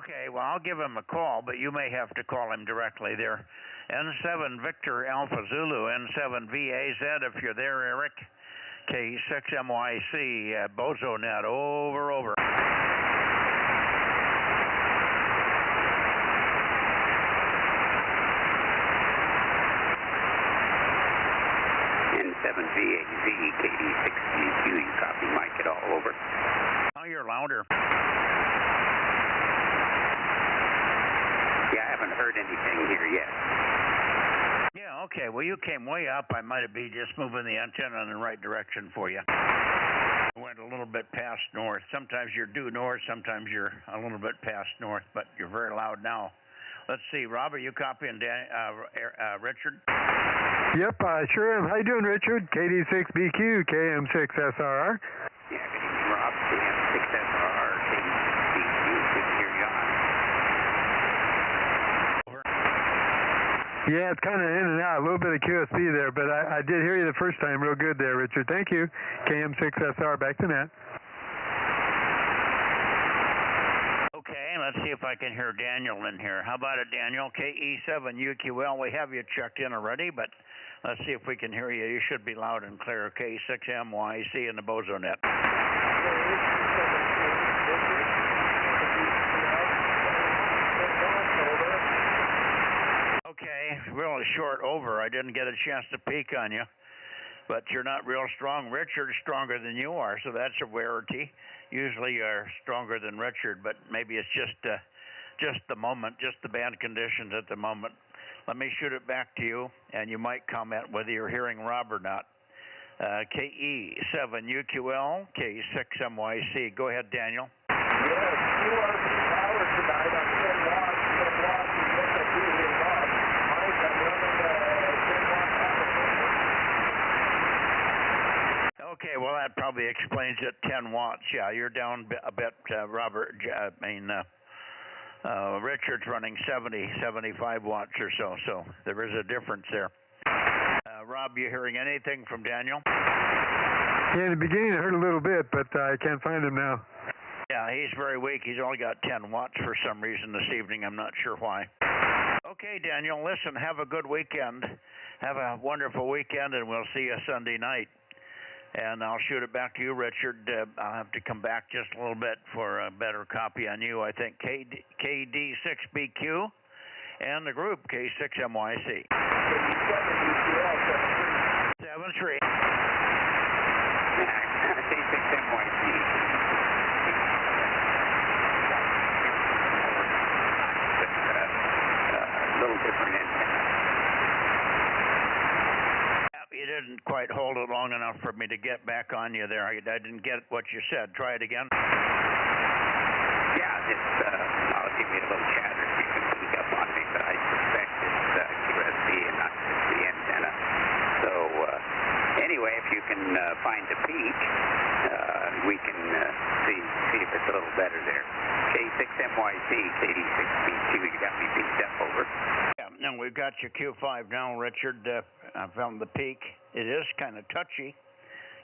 Okay, well, I'll give him a call, but you may have to call him directly there. N7 Victor Alpha Zulu, N7 VAZ, if you're there, Eric. K6MYC, Bozo Net, over. N7VAZ, KD6BQ, you copy Mike at all, over. Oh, you're louder. Yeah, I haven't heard anything here yet. Yeah, okay. Well, you came way up. I might have been just moving the antenna in the right direction for you. Went a little bit past north. Sometimes you're due north, sometimes you're a little bit past north, but you're very loud now. Let's see, Rob, are you copying Richard? Yep, sure am. How you doing, Richard? KD6BQ, KM6SRR. Yeah, Rob, KM6SRR, KD6BQ, good to hear you on. Yeah, it's kind of in and out, a little bit of QSB there, but I did hear you the first time real good there, Richard. Thank you. KM6SR, back to net. Okay, let's see if I can hear Daniel in here. How about it, Daniel? KE7UQL, we have you checked in already, but let's see if we can hear you. You should be loud and clear. K6MYC in the Bozo Net. Okay, really short over. I didn't get a chance to peek on you, but you're not real strong. Richard's stronger than you are, so that's a rarity. Usually you're stronger than Richard, but maybe it's just the moment, just the band conditions at the moment. Let me shoot it back to you, and you might comment whether you're hearing Rob or not. KE7UQL, K6MYC. Go ahead, Daniel. Yes, you are power tonight on 10 watts. 10 watts is what I do here, Rob. Mike, I'm running 10 watts. Okay, well, that probably explains it. 10 watts. Yeah, you're down a bit, Robert. Richard's running 75 watts or so, so there is a difference there. Rob, you hearing anything from Daniel? Yeah, in the beginning I heard a little bit, but I can't find him now. Yeah, he's very weak. He's only got 10 watts for some reason this evening. I'm not sure why. Okay, Daniel, listen, have a good weekend. Have a wonderful weekend, and we'll see you Sunday night. And I'll shoot it back to you, Richard. I'll have to come back just a little bit for a better copy on you. I think KD6BQ and the group K6MYC. 73. K6MYC. A little different antenna. You didn't quite hold it long enough for me to get back on you there. I didn't get what you said. Try it again. Yeah, I'll give you a little chatter so you can peek up on me, but I suspect it's QSB and not just the antenna. So, anyway, if you can find a peak, we can see if it's a little better there. K6MYC, KD6BQ, you got me peeked up, over. Yeah, and we've got your Q5 now, Richard. I found the peak. It is kind of touchy.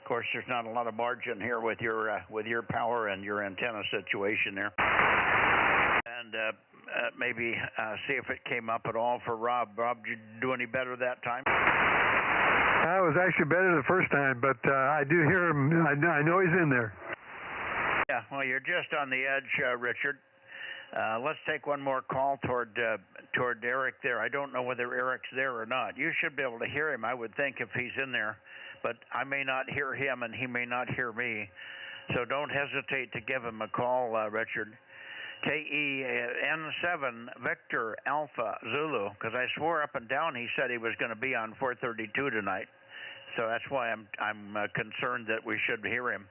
Of course, there's not a lot of margin here with your power and your antenna situation there. And maybe see if it came up at all for Rob. Rob, did you do any better that time? I was actually better the first time, but I do hear him. I know he's in there. Yeah, well, you're just on the edge, Richard. Let's take one more call toward Eric there. I don't know whether Eric's there or not. You should be able to hear him, I would think, if he's in there. But I may not hear him, and he may not hear me. So don't hesitate to give him a call, Richard. KEN7 Victor Alpha Zulu, because I swore up and down he said he was going to be on 432 tonight. So that's why I'm concerned that we should hear him.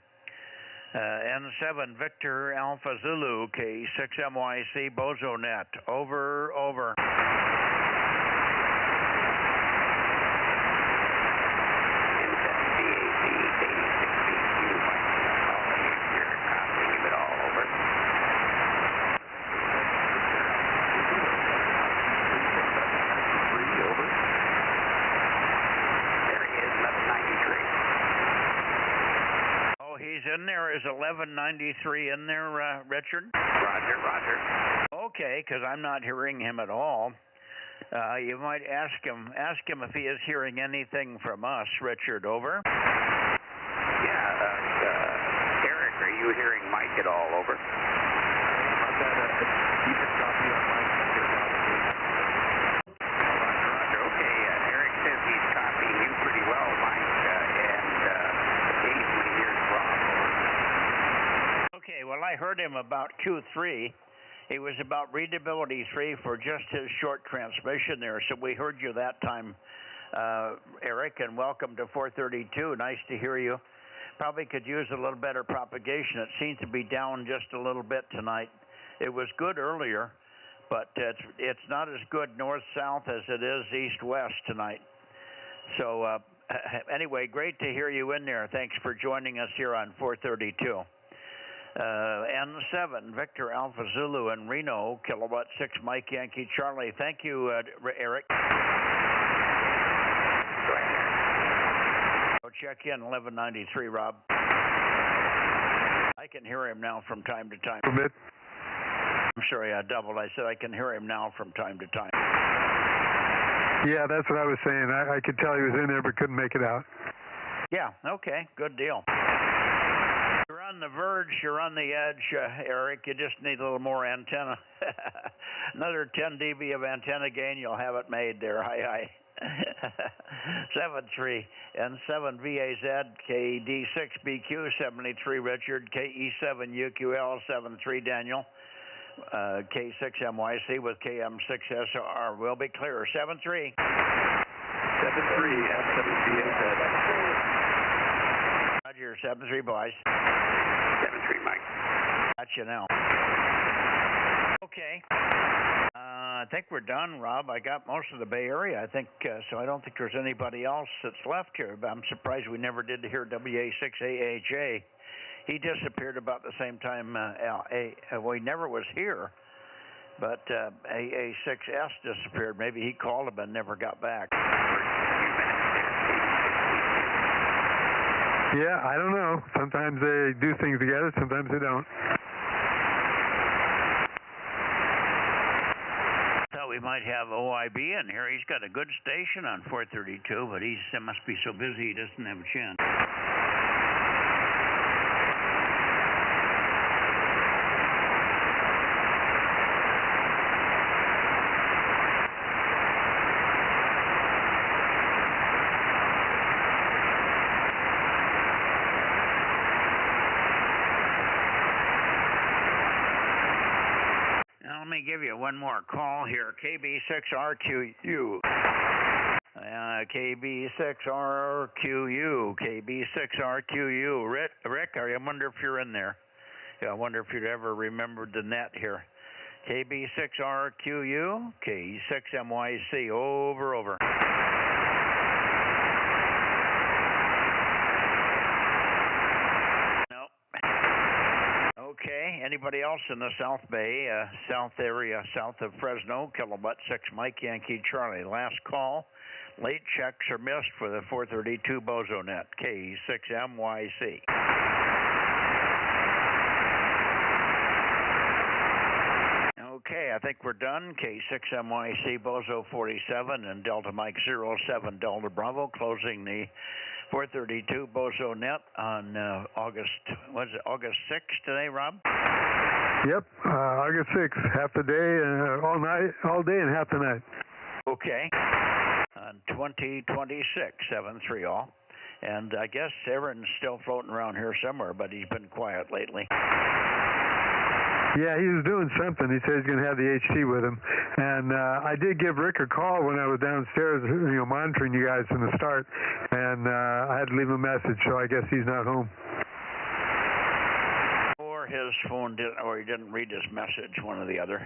N7 Victor Alpha Zulu, K6MYC Bozo Net. Over, over. In there is 1193 in there, Richard? Roger, roger. Okay, because I'm not hearing him at all. You might ask him if he is hearing anything from us, Richard. Over. Yeah, Eric, are you hearing Mike at all? Over. I've got a decent copy on Mike here probably. Roger, roger. Okay, Eric says he's copying you pretty well, Mike, and occasionally hears Rob. Okay, well, I heard him about Q3. He was about readability 3 for just his short transmission there, so we heard you that time, Eric, and welcome to 432. Nice to hear you. Probably could use a little better propagation. It seems to be down just a little bit tonight. It was good earlier, but it's not as good north-south as it is east-west tonight. So anyway, great to hear you in there. Thanks for joining us here on 432. N7 Victor Alpha Zulu in Reno, kilowatt 6 Mike Yankee Charlie. Thank you, Eric. Go check in 1193, Rob. I can hear him now from time to time. I'm sorry, I doubled. I said I can hear him now from time to time. Yeah, that's what I was saying. I could tell he was in there but couldn't make it out. Yeah, okay, good deal. You're on the verge, you're on the edge, Eric. You just need a little more antenna. Another 10 dB of antenna gain, you'll have it made there. Hi. 73 N7 VAZ KD6BQ 73 Richard KE7 UQL 73 Daniel K6MYC with KM6SR will be clear. 73 N7 VAZ. Roger, 73 boys. 73 Mike. Got you now. Okay. I think we're done, Rob. I got most of the Bay Area, I think, so I don't think there's anybody else that's left here. But I'm surprised we never did hear WA6AHA. He disappeared about the same time. Well, he never was here, but AA6S disappeared. Maybe he called him and never got back. Yeah, I don't know. Sometimes they do things together, sometimes they don't. We might have OIB in here. He's got a good station on 432, but he must be so busy he doesn't have a chance. Let me give you one more call here. KB6RQU. KB6RQU. KB6RQU. Rick, I wonder if you're in there. Yeah, I wonder if you'd ever remembered the net here. KB6RQU. K6MYC. Over. Okay, Anybody else in the South Bay, south area, south of Fresno, kilowatt 6 Mike Yankee Charlie. Last call. Late checks are missed for the 432 Bozo Net, K6MYC. Okay, I think we're done. K6MYC Bozo 47 and Delta Mike 07 Delta Bravo closing the 432 Bozo Net on August 6th today, Rob? Yep, August 6th, half the day, all night, all day and half the night. Okay, on 2026, 7-3 all. And I guess Aaron's still floating around here somewhere, but he's been quiet lately. Yeah, he was doing something. He said he's going to have the HT with him. And I did give Rick a call when I was downstairs, monitoring you guys from the start. And I had to leave him a message, so I guess he's not home. Or his phone didn't, or he didn't read his message, one or the other.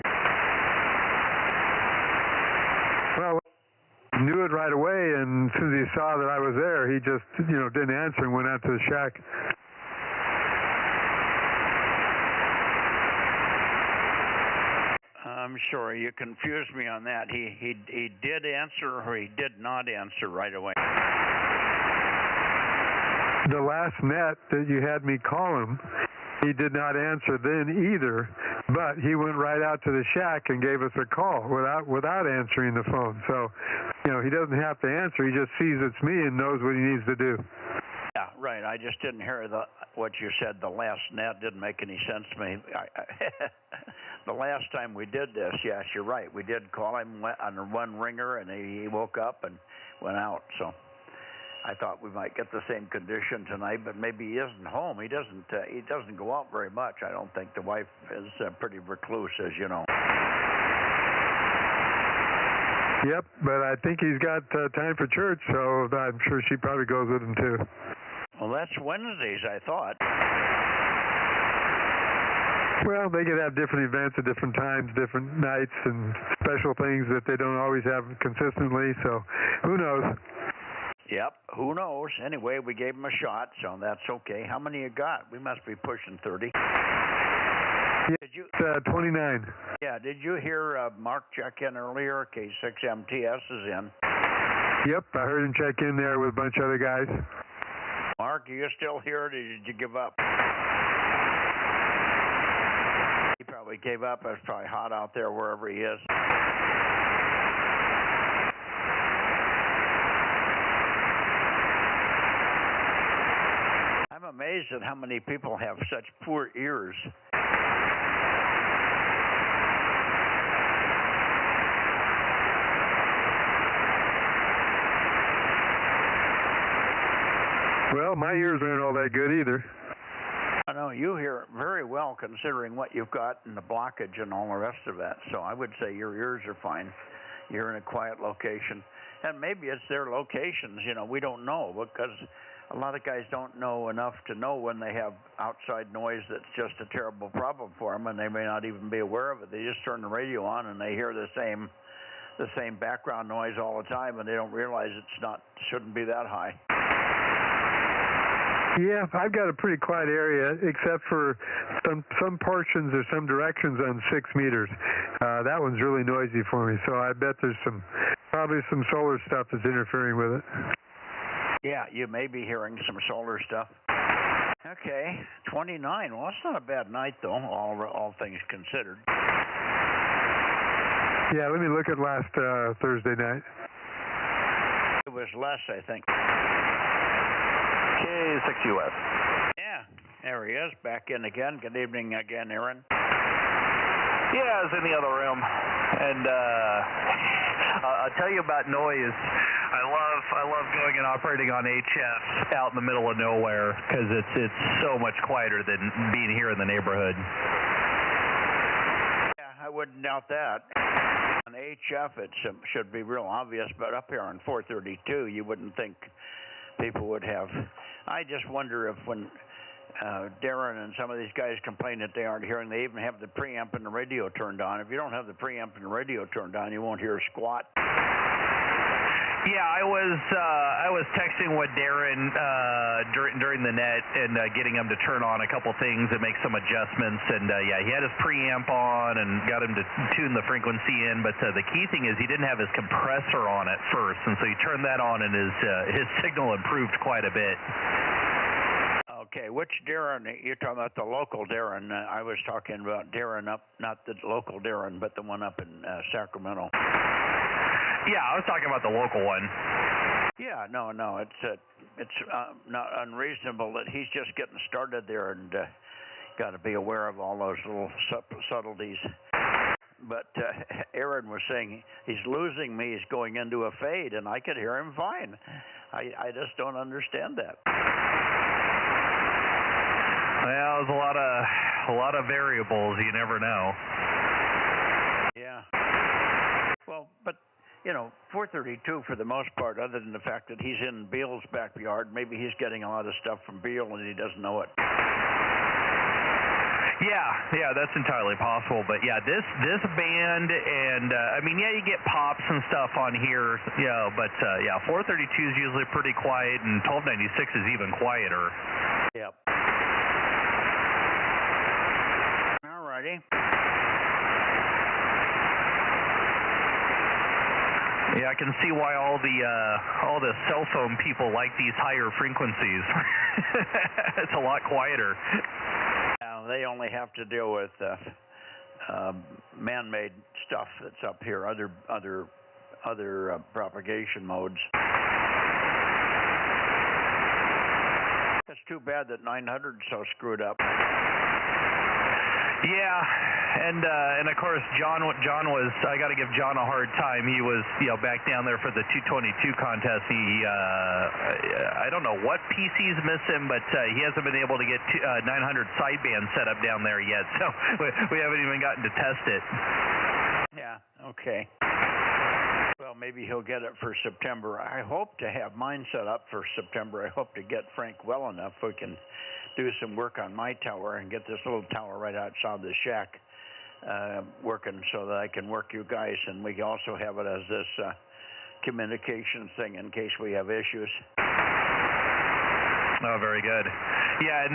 Well, knew it right away, and as soon as he saw that I was there, he just, didn't answer and went out to the shack. I'm sorry, you confused me on that. He did answer or he did not answer right away? The last net that you had me call him, he did not answer then either, but he went right out to the shack and gave us a call without answering the phone. So, he doesn't have to answer. He just sees it's me and knows what he needs to do. Yeah, right. I just didn't hear what you said. The last net didn't make any sense to me. The last time we did this, yes, you're right. We did call him on one ringer, and he woke up and went out. So I thought we might get the same condition tonight, but maybe he isn't home. He doesn't go out very much. I don't think. The wife is pretty recluse, as you know. Yep, but I think he's got time for church, so I'm sure she probably goes with him too. Well, that's Wednesdays, I thought. Well, they could have different events at different times, different nights, and special things that they don't always have consistently, so who knows? Yep, who knows? Anyway, we gave him a shot, so that's okay. How many you got? We must be pushing 30. Yeah, 29. Yeah, did you hear Mark check in earlier? K6MTS is in. Yep, I heard him check in there with a bunch of other guys. Mark, are you still here, or did you give up? He probably gave up. It's probably hot out there wherever he is. I'm amazed at how many people have such poor ears. Well, my ears aren't all that good either. I know you hear very well considering what you've got and the blockage and all the rest of that. So I would say your ears are fine. You're in a quiet location. And maybe it's their locations, we don't know, because a lot of guys don't know enough to know when they have outside noise that's just a terrible problem for them, and they may not even be aware of it. They just turn the radio on and they hear the same background noise all the time, and they don't realize shouldn't be that high. Yeah, I've got a pretty quiet area, except for some portions or some directions on 6 meters. That one's really noisy for me, so I bet there's probably some solar stuff that's interfering with it. Yeah, you may be hearing some solar stuff. Okay, 29. Well, that's not a bad night, though, all things considered. Yeah, let me look at last Thursday night. It was less, I think. K6US. Yeah, there he is, back in again. Good evening again, Aaron. Yeah, I was in the other room, and I'll tell you about noise. I love going and operating on HF out in the middle of nowhere, because it's so much quieter than being here in the neighborhood. Yeah, I wouldn't doubt that. On HF, it should be real obvious, but up here on 432, you wouldn't think people would have. I just wonder if when Darren and some of these guys complain that they aren't hearing, they even have the preamp and the radio turned on. If you don't have the preamp and the radio turned on, you won't hear a squat. Yeah, I was texting with Darren during the net and getting him to turn on a couple things and make some adjustments. And yeah, he had his preamp on and got him to tune the frequency in. But the key thing is he didn't have his compressor on at first, and so he turned that on, and his signal improved quite a bit. Okay, which Darren? You're talking about the local Darren. I was talking about Darren up, not the local Darren, but the one up in Sacramento. Yeah, I was talking about the local one. Yeah, no, it's not unreasonable that he's just getting started there, and got to be aware of all those little subtleties. But Aaron was saying he's losing me. He's going into a fade, and I could hear him fine. I just don't understand that. Well, there's a lot of variables. You never know. Yeah. Well, but. 432 for the most part, other than the fact that he's in Beal's backyard. Maybe he's getting a lot of stuff from Beal and he doesn't know it. Yeah, that's entirely possible. But yeah, this band, and I mean, yeah, you get pops and stuff on here, but yeah, 432 is usually pretty quiet, and 1296 is even quieter. Yep. All righty. Yeah, I can see why all the cell phone people like these higher frequencies. It's a lot quieter. They only have and deal with man-made stuff that's up here, other propagation modes. It's too bad that 900 is so screwed up. Yeah, and of course John was. I got to give John a hard time. He was back down there for the 222 contest. He I don't know what PC's missing, but he hasn't been able to get 900 sideband set up down there yet. So we haven't even gotten to test it. Yeah. Okay. Well, maybe he'll get it for September. I hope to have mine set up for September. I hope to get Frank well enough we can do some work on my tower and get this little tower right outside the shack working so that I can work you guys, and we also have it as this communications thing in case we have issues. Oh, very good. Yeah, and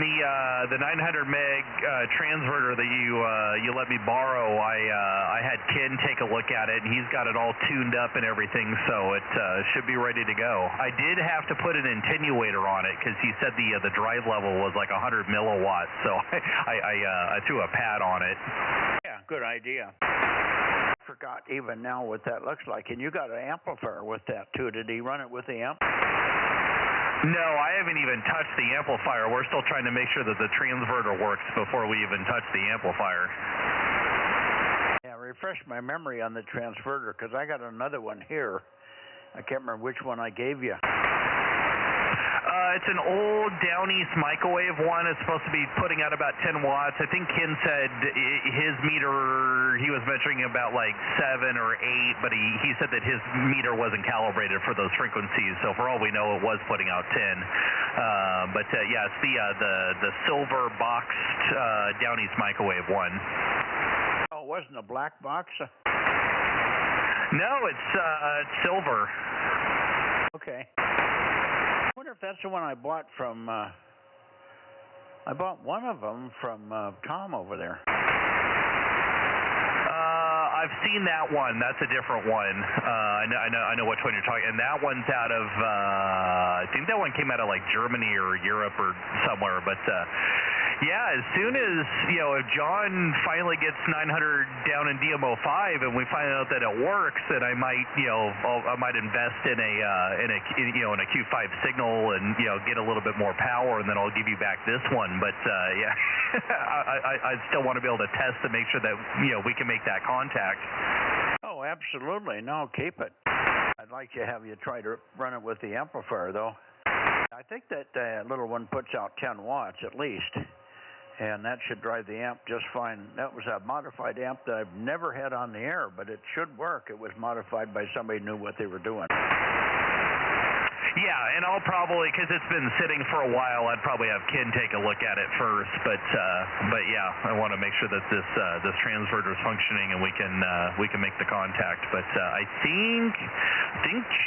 the 900 meg transverter that you let me borrow, I had Ken take a look at it, and he's got it all tuned up and everything, so it should be ready to go. I did have to put an attenuator on it because he said the drive level was like 100 milliwatts, so I threw a pad on it. Yeah, good idea. Forgot even now what that looks like, and you got an amplifier with that too. Did he run it with the amp? No, I haven't even touched the amplifier. We're still trying to make sure that the transverter works before we even touch the amplifier. Yeah, refresh my memory on the transverter, because I got another one here. I can't remember which one I gave you. It's an old Down East microwave one. It's supposed to be putting out about 10 watts. I think Ken said his meter, he was measuring about like 7 or 8, but he said that his meter wasn't calibrated for those frequencies. So for all we know, it was putting out 10. But yeah, it's the silver boxed Down East microwave one. Oh, it wasn't a black box? No, it's silver. Okay. I wonder if that's the one I bought from, I bought one of them from Tom over there. I've seen that one. That's a different one. I know which one you're talking. And that one's out of, I think that one came out of like Germany or Europe or somewhere. But yeah, as soon as if John finally gets 900 down in DMO5 and we find out that it works, then I might I might invest in a Q5 signal and get a little bit more power, and then I'll give you back this one. But yeah, I still want to be able to test to make sure that we can make that contact. Oh, absolutely. No, keep it. I'd like to have you try to run it with the amplifier, though. I think that little one puts out 10 watts at least, and that should drive the amp just fine. That was a modified amp that I've never had on the air, but it should work. It was modified by somebody who knew what they were doing. Yeah, and I'll probably, because it's been sitting for a while, I'd probably have Ken take a look at it first. But yeah, I want to make sure that this transverter is functioning and we can make the contact. But I think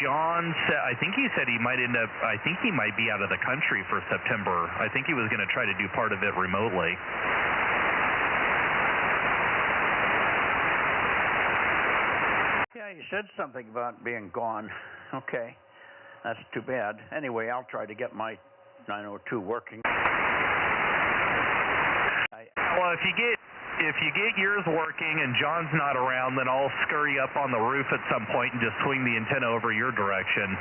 John said, I think he said he might end up, I think he might be out of the country for September. I think he was going to try to do part of it remotely. Yeah, you said something about being gone. Okay, that's too bad. Anyway, I'll try to get my 902 working. Well, if you get yours working and John's not around, then I'll scurry up on the roof at some point and just swing the antenna over your direction.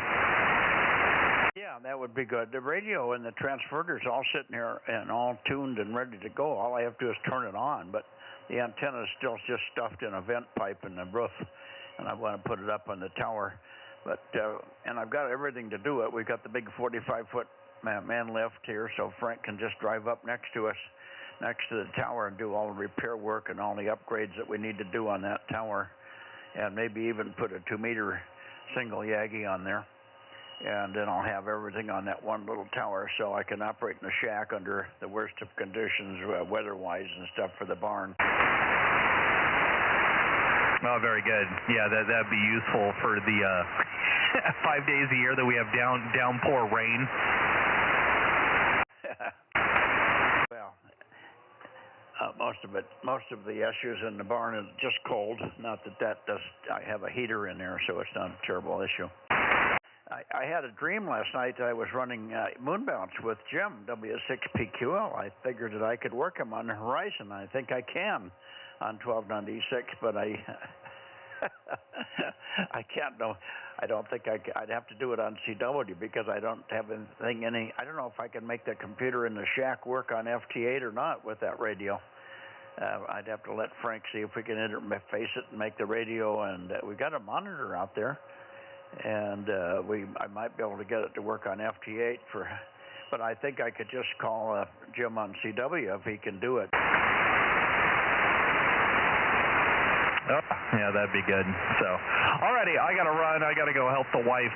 Yeah, that would be good. The radio and the transverter's all sitting here and all tuned and ready to go. All I have to do is turn it on, but the antenna is still just stuffed in a vent pipe in the roof, and I want to put it up on the tower. But and I've got everything to do it. We've got the big 45-foot man lift here, so Frank can just drive up next to us, next to the tower, and do all the repair work and all the upgrades that we need to do on that tower, and maybe even put a 2-meter single Yagi on there. And then I'll have everything on that one little tower, so I can operate in the shack under the worst of conditions, weather-wise and stuff, for the barn. Oh, very good. Yeah, that'd be useful for the 5 days a year that we have downpour rain. Well, most of the issues in the barn is just cold. Not that does. I have a heater in there, so it's not a terrible issue. I had a dream last night that I was running moon bounce with Jim, W6PQL. I figured that I could work him on the horizon. I think I can on 1296, but I can't know. I don't think I'd have to do it on CW because I don't have anything. I don't know if I can make the computer in the shack work on FT8 or not with that radio. I'd have to let Frank see if we can interface it and make the radio. And we got a monitor out there, and I might be able to get it to work on FT8 but I think I could just call Jim on CW if he can do it. Oh, yeah, that'd be good. So, alrighty, I gotta run. I gotta go help the wife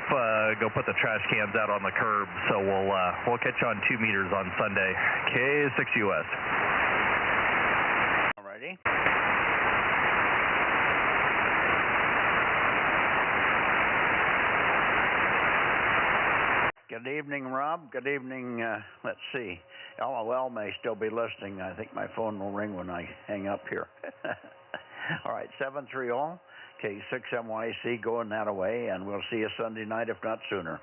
go put the trash cans out on the curb. So we'll catch you on 2 meters on Sunday. K6US. Alrighty. Good evening, Rob. Good evening. Let's see. LOL may still be listening. I think my phone will ring when I hang up here. All right, 730 K6MYC going that away, and we'll see you Sunday night, if not sooner.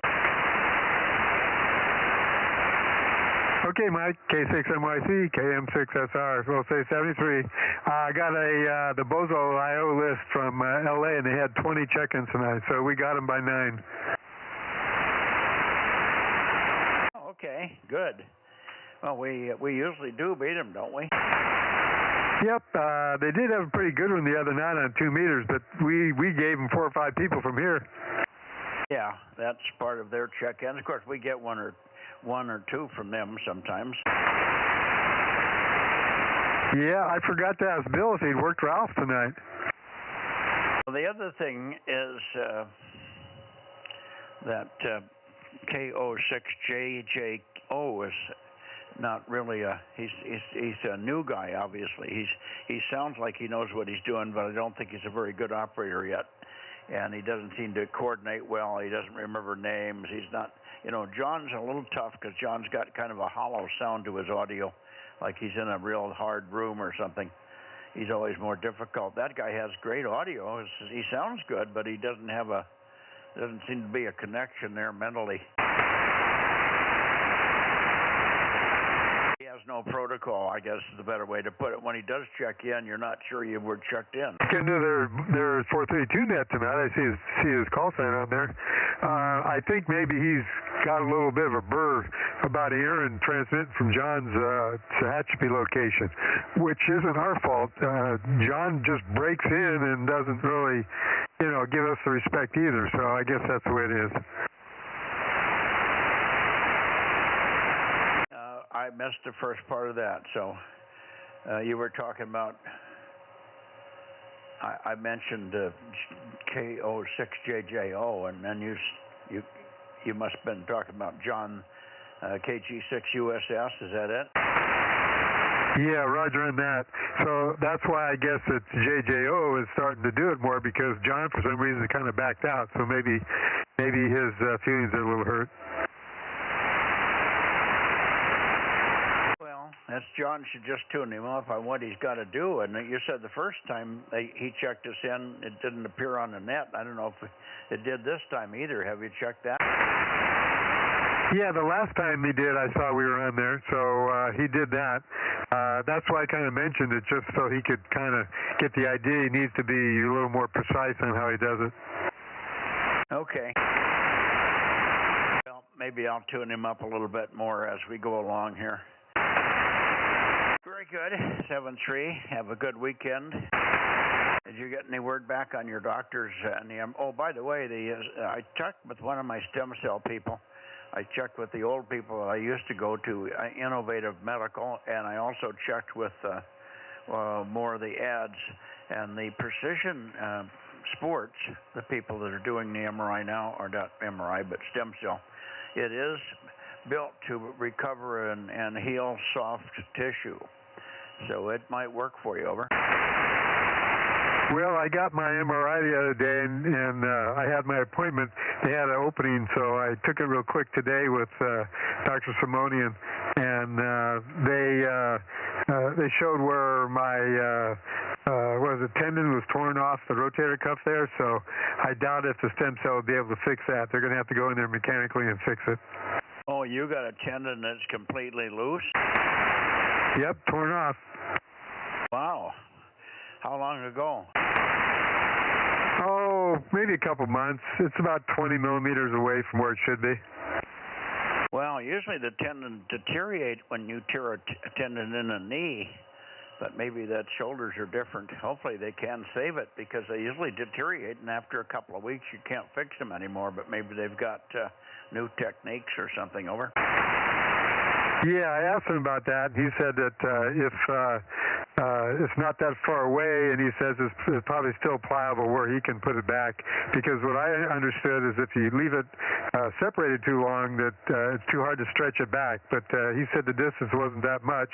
Okay, Mike, K6MYC, KM6SR, we'll say 73. I got the Bozo IO list from LA, and they had 20 check-ins tonight, so we got them by 9. Oh, okay, good. Well, we usually do beat them, don't we? Yep, they did have a pretty good one the other night on 2 meters, but we gave them 4 or 5 people from here. Yeah, that's part of their check-ins. Of course, we get one or two from them sometimes. Yeah, I forgot to ask Bill if he'd worked Ralph tonight. Well, the other thing is that K06JJO is not really he's a new guy, obviously. He sounds like he knows what he's doing, but I don't think he's a very good operator yet. And he doesn't seem to coordinate well. He doesn't remember names. He's not, John's a little tough because John's got kind of a hollow sound to his audio, like he's in a real hard room or something. He's always more difficult. That guy has great audio. He sounds good, but he doesn't seem to be a connection there mentally. He has no protocol, I guess is the better way to put it. When he does check in, you're not sure you were checked in. Into their 432 net tonight. I see his call sign on there. I think maybe he's got a little bit of a burr about hearing transmitting from John's Tehachapi location, which isn't our fault. John just breaks in and doesn't really, give us the respect either. So I guess that's the way it is. I missed the first part of that. So you were talking about, I mentioned K06JJO, and then you you must have been talking about John KG6USS. Is that it? Yeah, roger on that. So that's why I guess it's JJO is starting to do it more, because John, for some reason, kind of backed out. So maybe his feelings are a little hurt. Well, that's John should just tune him up on what he's got to do. And you said the first time he checked us in, it didn't appear on the net. I don't know if it did this time either. Have you checked that? Yeah, the last time he did, I saw we were on there, so he did that. That's why I kind of mentioned it, just so he could kind of get the idea. He needs to be a little more precise on how he does it. Okay. Well, maybe I'll tune him up a little bit more as we go along here. Very good. 7-3. Have a good weekend. Did you get any word back on your doctors? Oh, by the way, I checked with one of my stem cell people. I checked with the old people that I used to go to, Innovative Medical, and I also checked with more of the ads and the Precision Sports, the people that are doing the MRI now, or not MRI, but stem cell. It is built to recover and heal soft tissue, so it might work for you. Over. Well, I got my MRI the other day, and I had my appointment. They had an opening, so I took it real quick today with Dr. Simonian, and they showed where my tendon was torn off the rotator cuff there. So I doubt if the stem cell will be able to fix that. They're going to have to go in there mechanically and fix it. Oh, you got a tendon that's completely loose? Yep, torn off. Wow. How long ago? Oh, maybe a couple months. It's about 20 millimeters away from where it should be. Well, usually the tendon deteriorates when you tear a tendon in a knee, but maybe that shoulders are different. Hopefully they can save it, because they usually deteriorate, and after a couple of weeks you can't fix them anymore, but maybe they've got new techniques or something. Over. Yeah, I asked him about that. He said that if it's not that far away, and he says it's probably still pliable where he can put it back, because what I understood is if you leave it separated too long, that it's too hard to stretch it back. But he said the distance wasn't that much,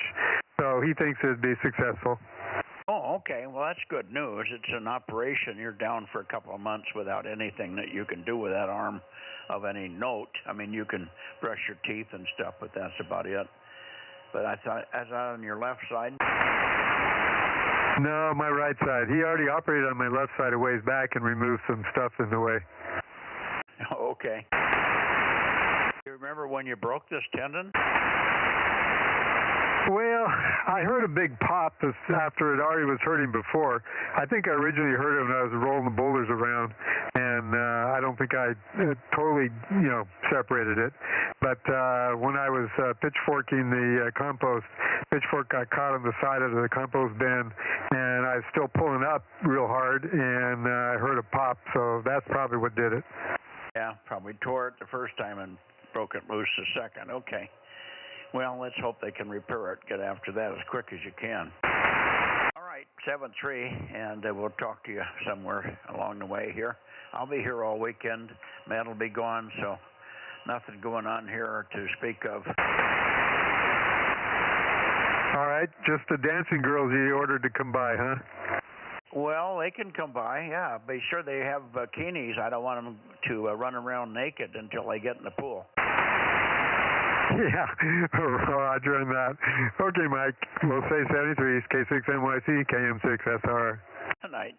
so he thinks it'd be successful. Oh, okay. Well, that's good news. It's an operation. You're down for a couple of months without anything that you can do with that arm of any note. I mean, you can brush your teeth and stuff, but that's about it. But I thought, is that on your left side? No, my right side. He already operated on my left side a ways back and removed some stuff in the way. Okay. You remember when you broke this tendon? Well, I heard a big pop after it already was hurting before. I think I originally heard it when I was rolling the boulders around, and I don't think I totally, separated it. But when I was pitchforking the compost, pitchfork got caught on the side of the compost bin, and I was still pulling up real hard, and I heard a pop, so that's probably what did it. Yeah, probably tore it the first time and broke it loose the second. Okay. Well, let's hope they can repair it. Get after that as quick as you can. All right, 7-3, and we'll talk to you somewhere along the way here. I'll be here all weekend. Matt will be gone, so nothing going on here to speak of. All right, just the dancing girls you ordered to come by, huh? Well, they can come by, yeah. Be sure they have bikinis. I don't want them to run around naked until they get in the pool. Yeah, roger on that. Okay, Mike, we'll say 73, K6NYC, KM6SR. Good night.